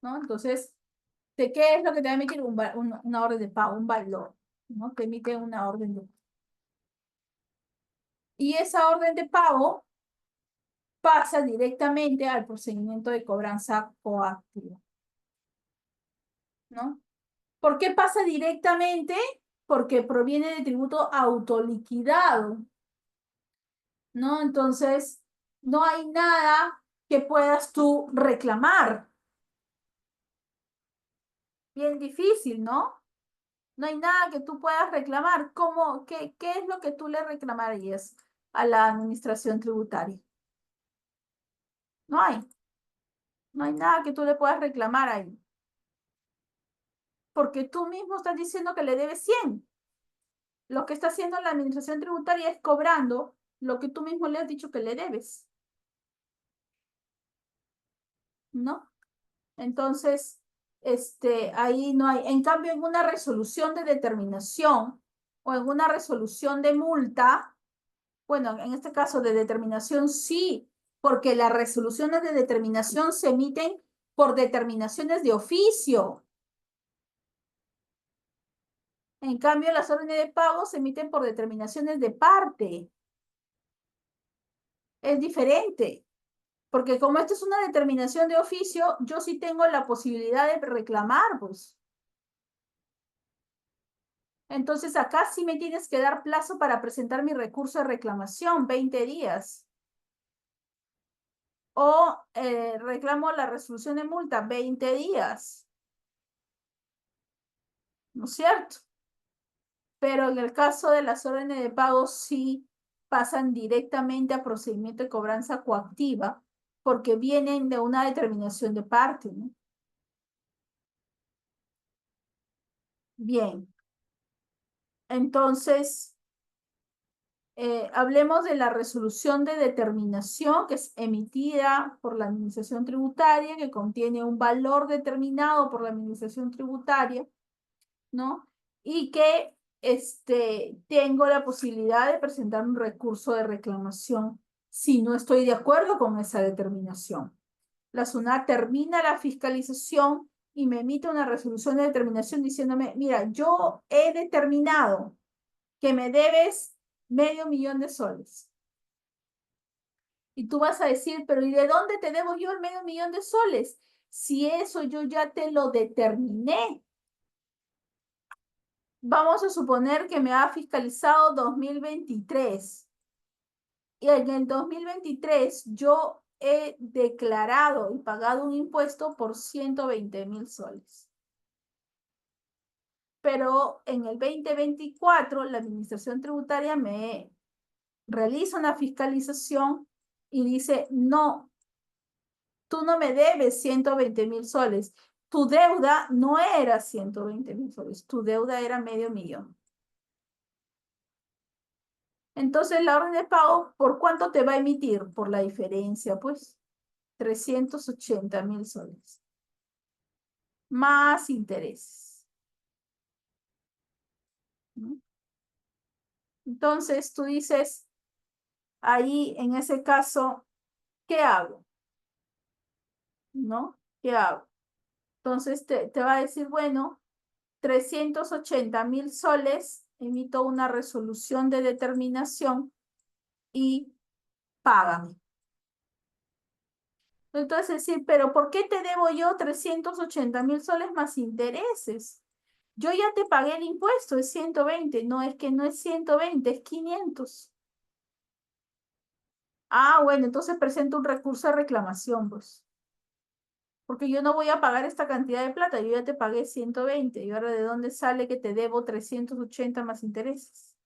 ¿no? Entonces, ¿de qué es lo que te va a emitir? Una orden de pago, un valor, ¿no? Te emite una orden de pago. Y esa orden de pago pasa directamente al procedimiento de cobranza coactiva, ¿no? ¿Por qué pasa directamente? Porque proviene de tributo autoliquidado, ¿no? Entonces, no hay nada que puedas tú reclamar. Bien difícil, ¿no? No hay nada que tú puedas reclamar. ¿Qué es lo que tú le reclamarías a la administración tributaria? No hay. No hay nada que tú le puedas reclamar ahí. Porque tú mismo estás diciendo que le debes 100. Lo que está haciendo la administración tributaria es cobrando lo que tú mismo le has dicho que le debes, ¿no? Entonces, ahí no hay. En cambio, en una resolución de determinación o en una resolución de multa, bueno, en este caso de determinación sí, porque las resoluciones de determinación se emiten por determinaciones de oficio. En cambio, las órdenes de pago se emiten por determinaciones de parte. Es diferente, porque como esto es una determinación de oficio, yo sí tengo la posibilidad de reclamar, pues. Entonces acá sí me tienes que dar plazo para presentar mi recurso de reclamación, 20 días. O reclamo la resolución de multa, 20 días. ¿No es cierto? Pero en el caso de las órdenes de pago sí pasan directamente a procedimiento de cobranza coactiva porque vienen de una determinación de parte, ¿no? Bien, entonces hablemos de la resolución de determinación que es emitida por la Administración Tributaria, que contiene un valor determinado por la Administración Tributaria, ¿no? Y que tengo la posibilidad de presentar un recurso de reclamación si no estoy de acuerdo con esa determinación. La SUNAT termina la fiscalización y me emite una resolución de determinación diciéndome, mira, yo he determinado que me debes $500,000. Y tú vas a decir, pero ¿y de dónde te debo yo el $500,000? Si eso yo ya te lo determiné. Vamos a suponer que me ha fiscalizado 2023 y en el 2023 yo he declarado y pagado un impuesto por $120,000. Pero en el 2024 la Administración Tributaria me realiza una fiscalización y dice, no, tú no me debes $120,000. Tu deuda no era $120,000, tu deuda era $500,000. Entonces, la orden de pago, ¿por cuánto te va a emitir? Por la diferencia, pues, $380,000. Más intereses, ¿no? Entonces, tú dices, ahí, en ese caso, ¿qué hago? ¿No? ¿Qué hago? Entonces, te va a decir, bueno, $380,000, emito una resolución de determinación y págame. Entonces, sí, pero ¿por qué te debo yo $380,000 más intereses? Yo ya te pagué el impuesto, es 120. No, es que no es 120, es 500. Ah, bueno, entonces presento un recurso de reclamación, pues. Porque yo no voy a pagar esta cantidad de plata, yo ya te pagué 120. ¿Y ahora de dónde sale que te debo 380 más intereses?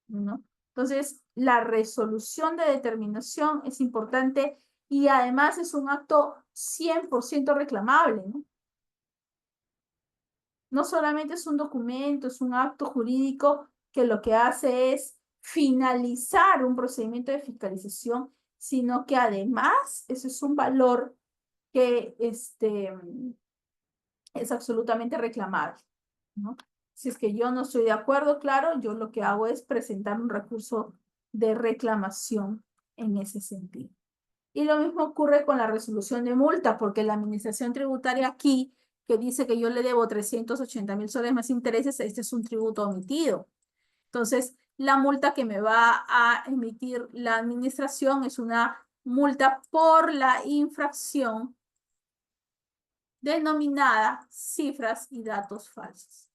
¿No? Entonces, la resolución de determinación es importante y además es un acto 100% reclamable, ¿no? No solamente es un documento, es un acto jurídico que lo que hace es finalizar un procedimiento de fiscalización, sino que además ese es un valor que es absolutamente reclamable, ¿no? Si es que yo no estoy de acuerdo, claro, yo lo que hago es presentar un recurso de reclamación en ese sentido. Y lo mismo ocurre con la resolución de multa, porque la administración tributaria aquí, que dice que yo le debo $380,000 más intereses, este es un tributo omitido. Entonces, la multa que me va a emitir la administración es una multa por la infracción denominada cifras y datos falsos.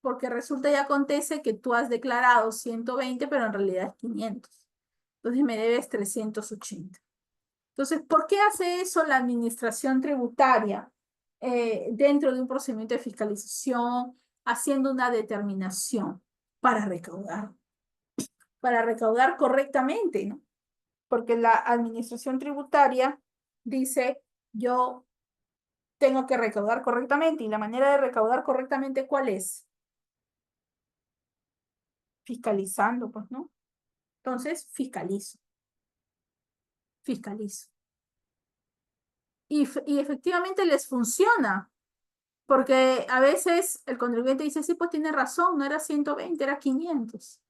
Porque resulta y acontece que tú has declarado 120, pero en realidad es 500. Entonces me debes 380. Entonces, ¿por qué hace eso la administración tributaria dentro de un procedimiento de fiscalización, haciendo una determinación para recaudar correctamente, ¿no? Porque la administración tributaria dice, yo tengo que recaudar correctamente, y la manera de recaudar correctamente, ¿cuál es? Fiscalizando, pues, ¿no? Entonces, fiscalizo. Y efectivamente les funciona. Porque a veces el contribuyente dice, sí, pues tiene razón, no era 120, era 500.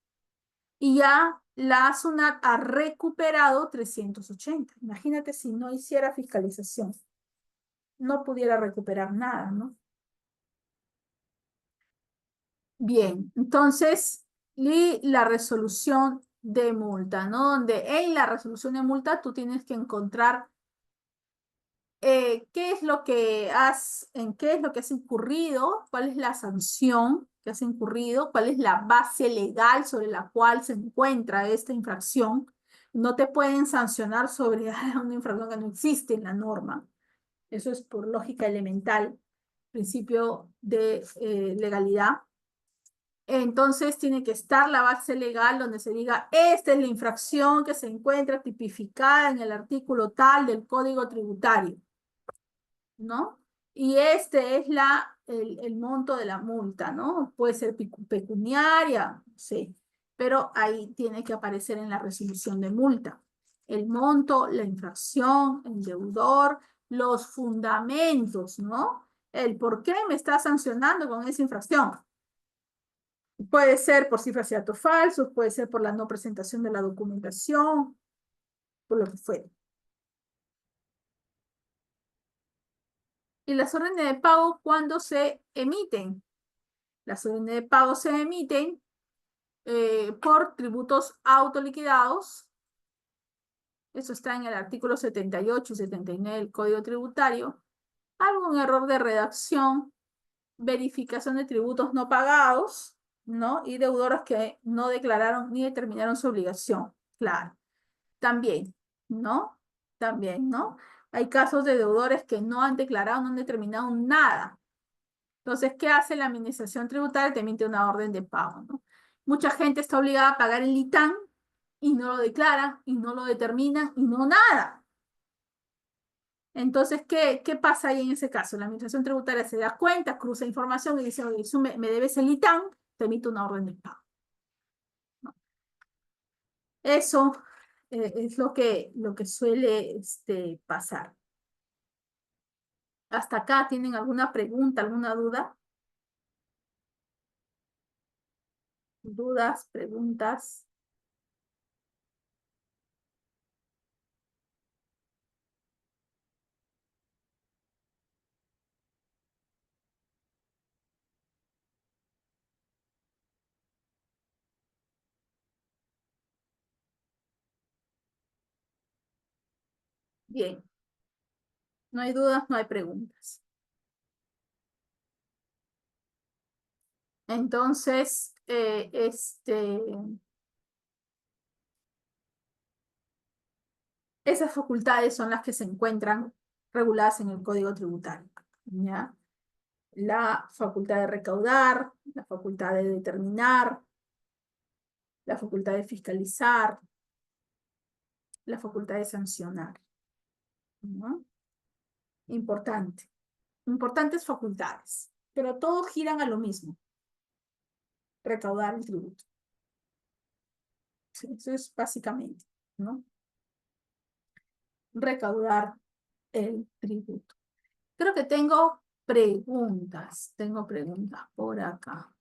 Y ya la SUNAT ha recuperado 380. Imagínate si no hiciera fiscalización, no pudiera recuperar nada, ¿no? Bien, entonces, y la resolución de multa, ¿no? Donde en la resolución de multa tú tienes que encontrar en qué es lo que has incurrido, cuál es la sanción que has incurrido, cuál es la base legal sobre la cual se encuentra esta infracción, No te pueden sancionar sobre una infracción que no existe en la norma. Eso es por lógica elemental, principio de legalidad. Entonces tiene que estar la base legal donde se diga, esta es la infracción que se encuentra tipificada en el artículo tal del Código Tributario, ¿no? Y este es el monto de la multa, ¿no? Puede ser pecuniaria, sí, pero ahí tiene que aparecer en la resolución de multa. El monto, la infracción, el deudor, los fundamentos, ¿no? El por qué me está sancionando con esa infracción. Puede ser por cifras y datos falsos, puede ser por la no presentación de la documentación, por lo que fuere. Y las órdenes de pago, ¿cuándo se emiten? Las órdenes de pago se emiten por tributos autoliquidados. Eso está en el artículo 78 y 79 del Código Tributario. Algún error de redacción, verificación de tributos no pagados, ¿no? Y deudores que no declararon ni determinaron su obligación. Claro. También, ¿no? También, ¿no? Hay casos de deudores que no han declarado, no han determinado nada. Entonces, ¿qué hace la administración tributaria? Te emite una orden de pago, ¿no? Mucha gente está obligada a pagar el ITAN y no lo declara, y no lo determina, y no nada. Entonces, ¿qué pasa ahí en ese caso? La administración tributaria se da cuenta, cruza información y dice, oye, me debes el ITAN, te emite una orden de pago, ¿no? Eso es lo que suele pasar. ¿Hasta acá tienen alguna pregunta, alguna duda? ¿Dudas, preguntas? Bien, no hay dudas, no hay preguntas. Entonces, esas facultades son las que se encuentran reguladas en el Código Tributario, ¿ya? La facultad de recaudar, la facultad de determinar, la facultad de fiscalizar, la facultad de sancionar, ¿no? Importante. Importantes facultades, pero todos giran a lo mismo, recaudar el tributo. Sí, eso es básicamente, ¿no? Recaudar el tributo. Creo que tengo preguntas por acá.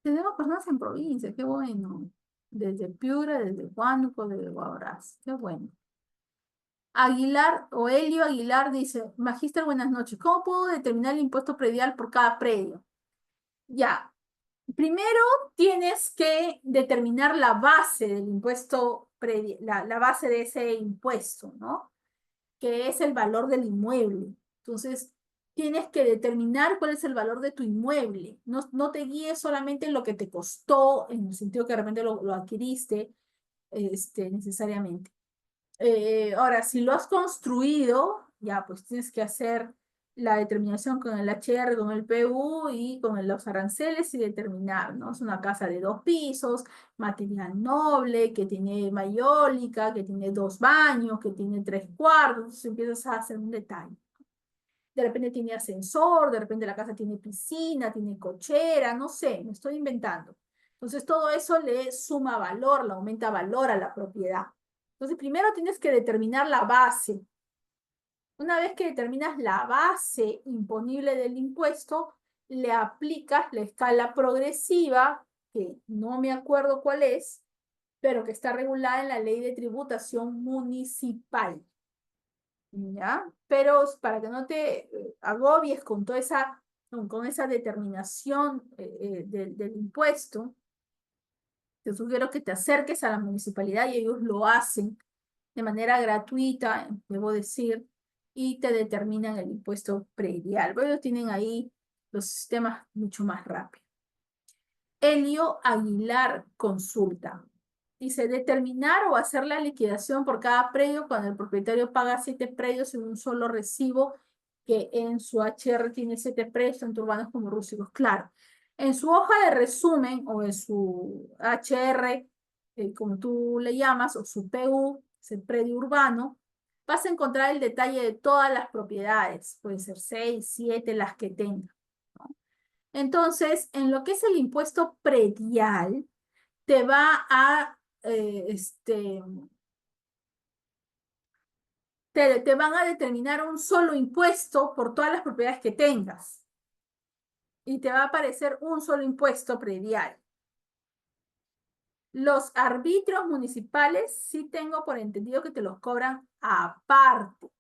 Tenemos personas en provincia, qué bueno. Desde Piura, desde Huánuco, desde Huaraz, qué bueno. Aguilar, o Elio Aguilar dice, Magíster, buenas noches. ¿Cómo puedo determinar el impuesto predial por cada predio? Ya, primero tienes que determinar la base del impuesto, la base de ese impuesto, ¿no? Que es el valor del inmueble. Entonces, tienes que determinar cuál es el valor de tu inmueble. No te guíes solamente en lo que te costó, en el sentido que de repente lo adquiriste necesariamente. Ahora, si lo has construido, ya pues tienes que hacer la determinación con el HR, con el PU y con los aranceles y determinar, ¿no? Es una casa de 2 pisos, material noble, que tiene mayólica, que tiene 2 baños, que tiene 3 cuartos, entonces empiezas a hacer un detalle. De repente tiene ascensor, de repente la casa tiene piscina, tiene cochera, no sé, me estoy inventando. Entonces todo eso le suma valor, le aumenta valor a la propiedad. Entonces primero tienes que determinar la base. Una vez que determinas la base imponible del impuesto, le aplicas la escala progresiva, que no me acuerdo cuál es, pero que está regulada en la Ley de Tributación Municipal. ¿Ya? Pero para que no te agobies con toda con esa determinación del impuesto, te sugiero que te acerques a la municipalidad y ellos lo hacen de manera gratuita, debo decir, y te determinan el impuesto predial. Pero ellos tienen ahí los sistemas mucho más rápidos. Elio Aguilar consulta. Dice, determinar o hacer la liquidación por cada predio cuando el propietario paga 7 predios en un solo recibo, que en su HR tiene 7 predios, tanto urbanos como rústicos. Claro, en su hoja de resumen o en su HR, como tú le llamas, o su PU, es el predio urbano, vas a encontrar el detalle de todas las propiedades. Puede ser 6, 7, las que tenga, ¿no? Entonces, en lo que es el impuesto predial, te va a, te van a determinar un solo impuesto por todas las propiedades que tengas. Y te va a aparecer un solo impuesto predial. Los arbitrios municipales, sí tengo por entendido que te los cobran aparte.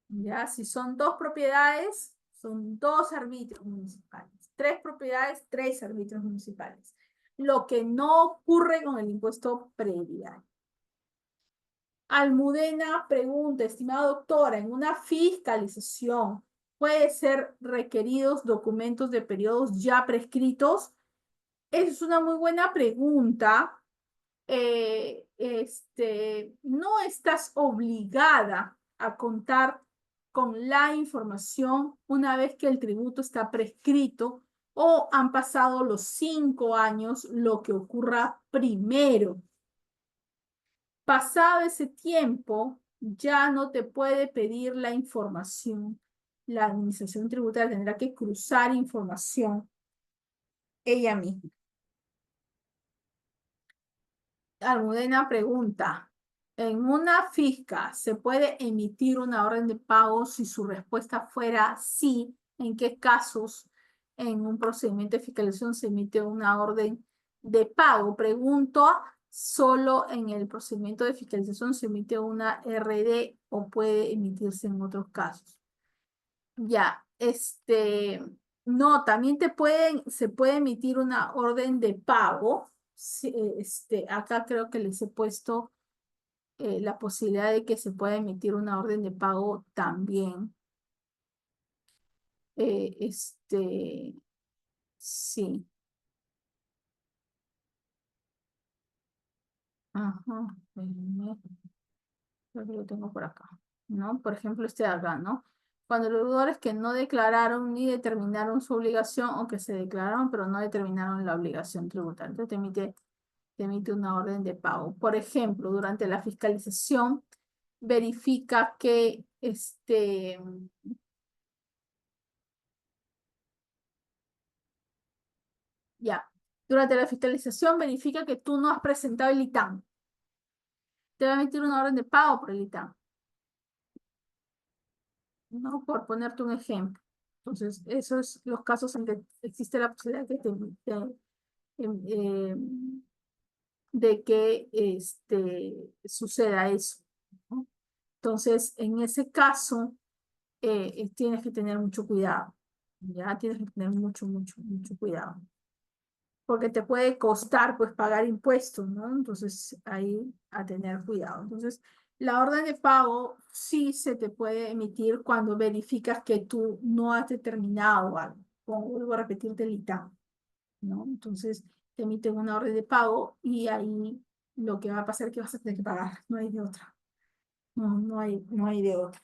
¿Ya? Si son 2 propiedades, son 2 arbitrios municipales. 3 propiedades, 3 arbitrios municipales. Lo que no ocurre con el impuesto predial. Almudena pregunta, estimada doctora, en una fiscalización, ¿puede ser requeridos documentos de periodos ya prescritos? Esa es una muy buena pregunta. No estás obligada a contar con la información una vez que el tributo está prescrito o han pasado los 5 años, lo que ocurra primero. Pasado ese tiempo, ya no te puede pedir la información. La administración tributaria tendrá que cruzar información ella misma. Almudena pregunta, ¿en una fisca se puede emitir una orden de pago si su respuesta fuera sí? ¿En qué casos en un procedimiento de fiscalización se emite una orden de pago? Pregunto, ¿solo en el procedimiento de fiscalización se emite una RD o puede emitirse en otros casos? Ya, no, también se puede emitir una orden de pago. Sí, acá creo que les he puesto la posibilidad de que se pueda emitir una orden de pago también. Sí. Ajá. Creo que lo tengo por acá, ¿no? Por ejemplo, este de acá, ¿no? Cuando los deudores que no declararon ni determinaron su obligación o que se declararon pero no determinaron la obligación tributaria. Entonces te emite una orden de pago. Por ejemplo, durante la fiscalización verifica que ya, durante la fiscalización verifica que tú no has presentado el ITAM. Te va a emitir una orden de pago por el ITAM, ¿no? Por ponerte un ejemplo. Entonces, esos son los casos en que existe la posibilidad em, em, de que suceda eso, ¿no? Entonces, en ese caso, tienes que tener mucho cuidado. Ya tienes que tener mucho, mucho, mucho cuidado. Porque te puede costar, pues, pagar impuestos, ¿no? Entonces, ahí a tener cuidado. Entonces, la orden de pago sí se te puede emitir cuando verificas que tú no has determinado algo. Como vuelvo a repetirte el ITAM, ¿no? Entonces, te emiten una orden de pago y ahí lo que va a pasar es que vas a tener que pagar. No hay de otra. No hay de otra.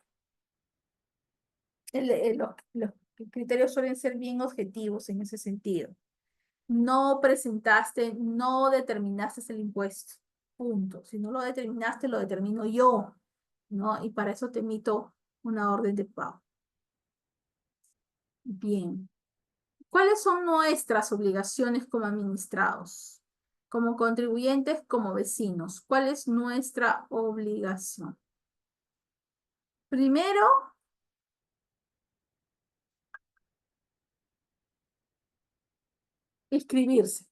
Los criterios suelen ser bien objetivos en ese sentido. No presentaste, no determinaste el impuesto. Punto. Si no lo determinaste, lo determino yo, ¿no? Y para eso te emito una orden de pago. Bien. ¿Cuáles son nuestras obligaciones como administrados? Como contribuyentes, como vecinos. ¿Cuál es nuestra obligación? Primero, inscribirse.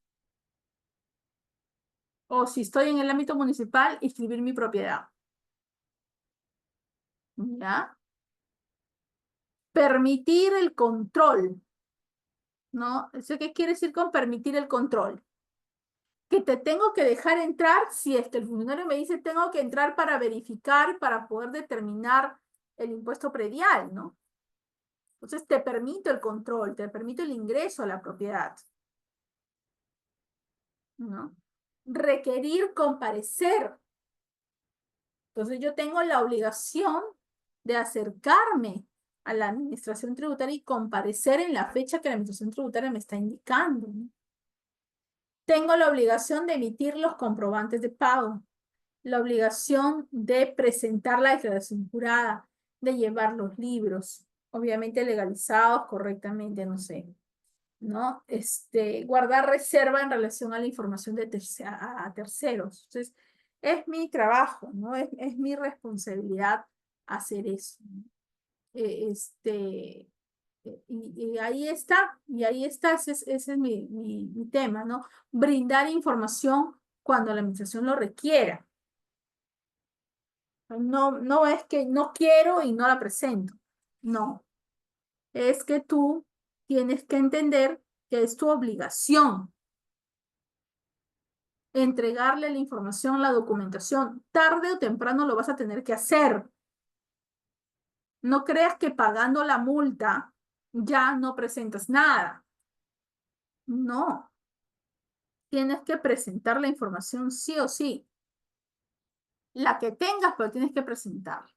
O si estoy en el ámbito municipal, inscribir mi propiedad. ¿Ya? Permitir el control, ¿no? ¿Eso qué quiere decir con permitir el control? Que te tengo que dejar entrar si es que el funcionario me dice tengo que entrar para verificar, para poder determinar el impuesto predial, ¿no? Entonces te permito el control, te permito el ingreso a la propiedad, ¿no? requerir comparecer. Entonces yo tengo la obligación de acercarme a la administración tributaria y comparecer en la fecha que la administración tributaria me está indicando, ¿no? Tengo la obligación de emitir los comprobantes de pago, la obligación de presentar la declaración jurada, de llevar los libros, obviamente legalizados correctamente, no sé, ¿no? Guardar reserva en relación a la información de a terceros. Entonces, es mi trabajo, ¿no? Es mi responsabilidad hacer eso, ¿no? Y ahí está, ese es mi tema, ¿no? Brindar información cuando la administración lo requiera. No, no es que no quiero y no la presento. No, es que tú tienes que entender que es tu obligación entregarle la información, la documentación. Tarde o temprano lo vas a tener que hacer. No creas que pagando la multa ya no presentas nada. No, tienes que presentar la información sí o sí. La que tengas, pero tienes que presentarla.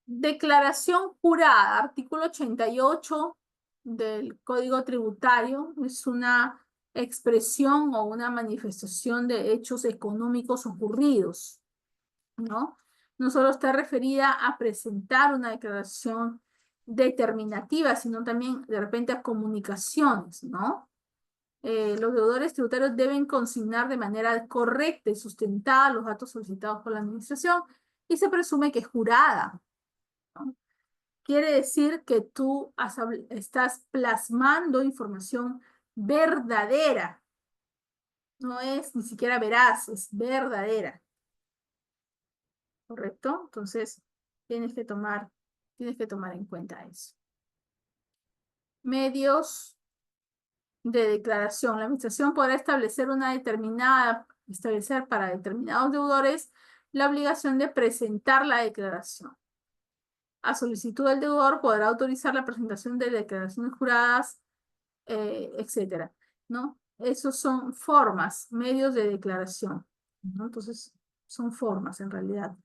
Declaración jurada, artículo 88 del Código Tributario, es una expresión o una manifestación de hechos económicos ocurridos, ¿no? No solo está referida a presentar una declaración determinativa, sino también de repente a comunicaciones, ¿no? Los deudores tributarios deben consignar de manera correcta y sustentada los datos solicitados por la administración y se presume que es jurada, ¿no? Quiere decir que tú estás plasmando información verdadera, no es ni siquiera veraz, es verdadera, ¿correcto? Entonces, tienes que tomar en cuenta eso. Medios de declaración. La administración podrá establecer para determinados deudores la obligación de presentar la declaración. A solicitud del deudor podrá autorizar la presentación de declaraciones juradas, etcétera, ¿no? Esos son formas, medios de declaración, ¿no? Entonces, son formas en realidad.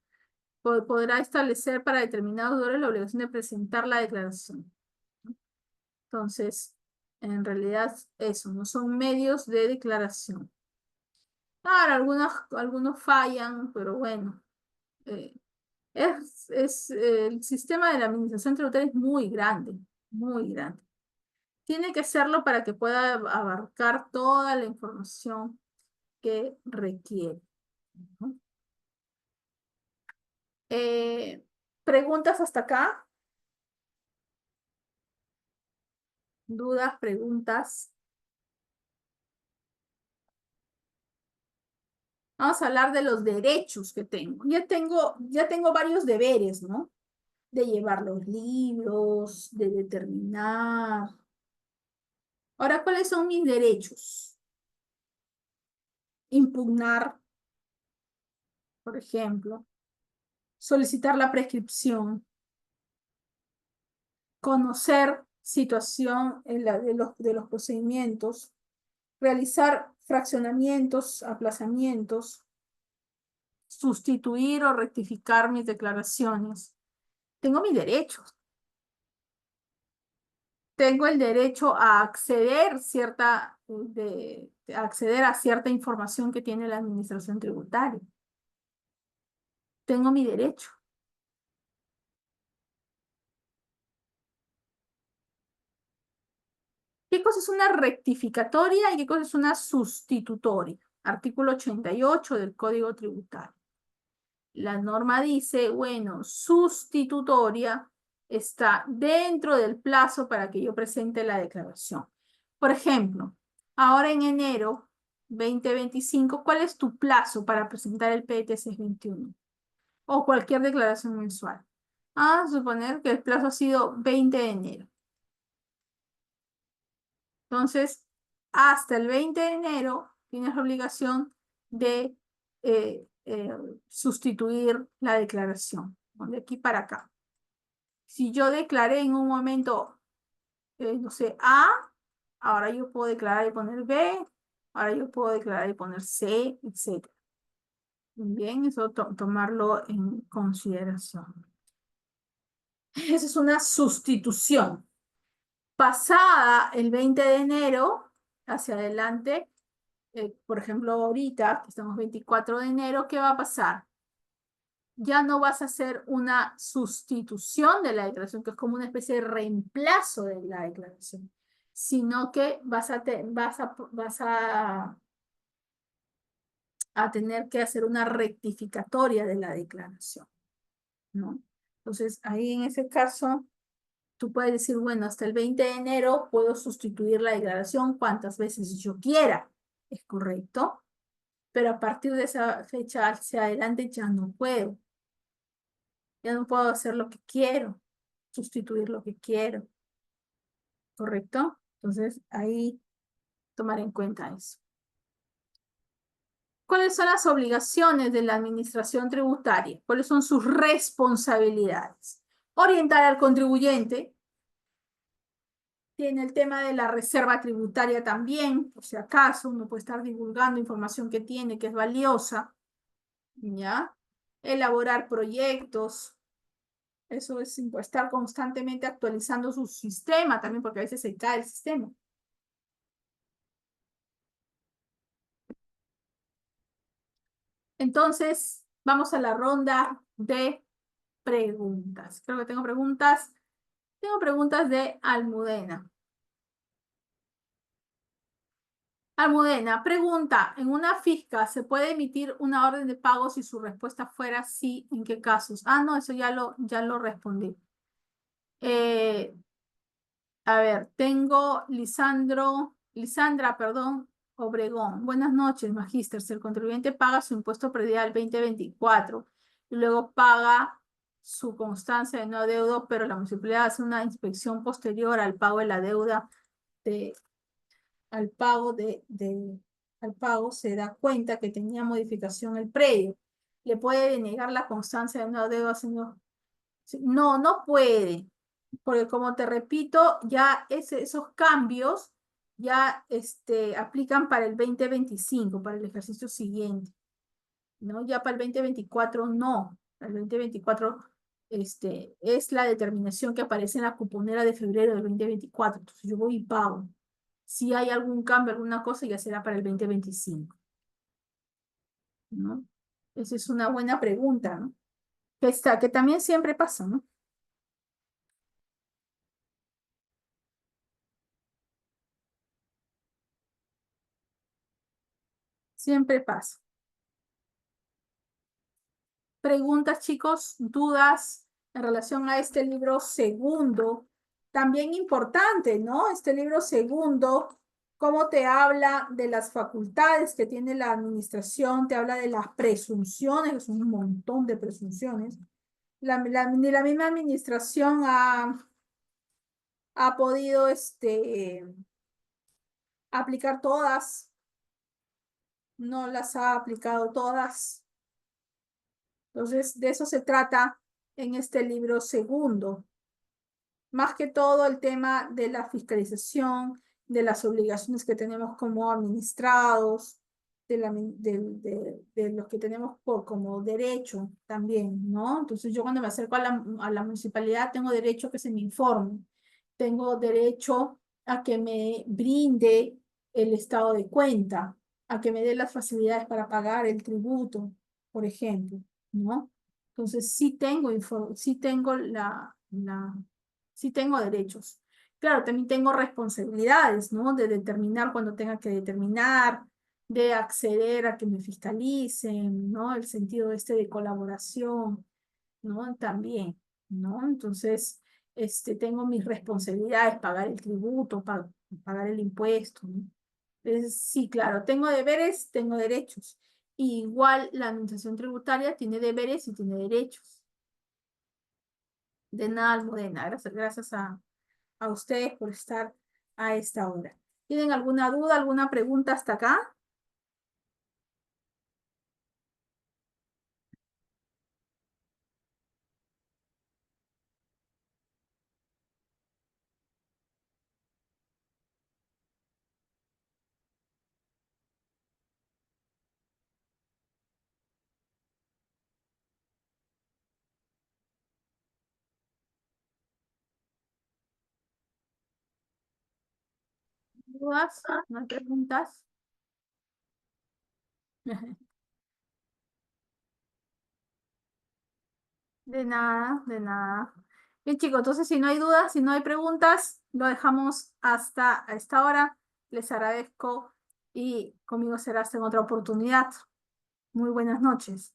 Podrá establecer para determinados deudores la obligación de presentar la declaración. Entonces, en realidad, eso, no son medios de declaración. Claro, algunos fallan, pero bueno, eh, el sistema de la administración tributaria es muy grande, muy grande. Tiene que serlo para que pueda abarcar toda la información que requiere, ¿no? ¿Preguntas hasta acá? ¿Dudas, preguntas? Vamos a hablar de los derechos que tengo. Ya tengo varios deberes, ¿no? De llevar los libros, de determinar. Ahora, ¿cuáles son mis derechos? Impugnar, por ejemplo, solicitar la prescripción, conocer situación de los procedimientos, realizar fraccionamientos, aplazamientos, sustituir o rectificar mis declaraciones. Tengo mis derechos. Tengo el derecho a acceder acceder a cierta información que tiene la administración tributaria. Tengo mi derecho. ¿Qué cosa es una rectificatoria y qué cosa es una sustitutoria? Artículo 88 del Código Tributario. La norma dice, bueno, sustitutoria está dentro del plazo para que yo presente la declaración. Por ejemplo, ahora en enero 2025, ¿cuál es tu plazo para presentar el PET 621? O cualquier declaración mensual. Vamos a suponer que el plazo ha sido 20 de enero. Entonces, hasta el 20 de enero tienes la obligación de sustituir la declaración, ¿no? De aquí para acá. Si yo declaré en un momento, no sé, A, ahora yo puedo declarar y poner B, ahora yo puedo declarar y poner C, etc. Bien, eso tomarlo en consideración. Esa es una sustitución. Pasada el 20 de enero, hacia adelante, por ejemplo, ahorita, que estamos 24 de enero, ¿qué va a pasar? Ya no vas a hacer una sustitución de la declaración, que es como una especie de reemplazo de la declaración, sino que vas a tener que hacer una rectificatoria de la declaración, ¿no? Entonces, ahí en ese caso, tú puedes decir, bueno, hasta el 20 de enero puedo sustituir la declaración cuantas veces yo quiera, ¿es correcto? Pero a partir de esa fecha hacia adelante ya no puedo hacer lo que quiero, sustituir lo que quiero, ¿correcto? Entonces, ahí tomar en cuenta eso. ¿Cuáles son las obligaciones de la administración tributaria? ¿Cuáles son sus responsabilidades? Orientar al contribuyente. Tiene el tema de la reserva tributaria también, por si acaso, uno puede estar divulgando información que tiene, que es valiosa, ¿ya? Elaborar proyectos, eso es estar constantemente actualizando su sistema también, porque a veces se cae el sistema. Entonces, vamos a la ronda de preguntas. Creo que tengo preguntas. Tengo preguntas de Almudena. Almudena, pregunta, ¿en una fisca se puede emitir una orden de pago si su respuesta fuera sí? ¿En qué casos? Ah, no, eso ya lo respondí. Eh, a ver, tengo Lisandra, perdón, Obregón. Buenas noches, magíster. Si el contribuyente paga su impuesto predial 2024 y luego paga su constancia de no adeudo, pero la municipalidad hace una inspección posterior al pago de la deuda de al pago se da cuenta que tenía modificación el predio. ¿Le puede denegar la constancia de una deuda, señor? No, no puede, porque como te repito, ya esos cambios ya aplican para el 2025, para el ejercicio siguiente, ¿no? Ya para el 2024 no. El 2024 es la determinación que aparece en la cuponera de febrero del 2024. Entonces yo voy y pago. Si hay algún cambio, alguna cosa, ya será para el 2025, ¿no? Esa es una buena pregunta, ¿no? Que también siempre pasa, ¿no? Siempre pasa. Preguntas, chicos, dudas en relación a este libro segundo. También importante, ¿no? Este libro segundo, cómo te habla de las facultades que tiene la administración, te habla de las presunciones, que son un montón de presunciones. Ni la misma administración ha podido aplicar todas, no las ha aplicado todas. Entonces, de eso se trata en este libro segundo. Más que todo el tema de la fiscalización, de las obligaciones que tenemos como administrados, de los que tenemos como derecho también, ¿no? Entonces yo cuando me acerco a la municipalidad tengo derecho a que se me informe, tengo derecho a que me brinde el estado de cuenta, a que me dé las facilidades para pagar el tributo, por ejemplo, ¿no? Entonces sí tengo sí tengo derechos. Claro, también tengo responsabilidades, ¿no? De determinar cuando tenga que determinar, de acceder a que me fiscalicen, ¿no? El sentido de colaboración, ¿no? También, ¿no? Entonces, tengo mis responsabilidades, pagar el tributo, pagar el impuesto, ¿no? Sí, claro, tengo deberes, tengo derechos. Igual la administración tributaria tiene deberes y tiene derechos. De nada, Almudena. Gracias a ustedes por estar a esta hora. ¿Tienen alguna duda, alguna pregunta hasta acá? dudas? ¿No hay preguntas? De nada, de nada. Bien, chicos, entonces si no hay dudas, si no hay preguntas, lo dejamos hasta esta hora. Les agradezco y conmigo será hasta en otra oportunidad. Muy buenas noches.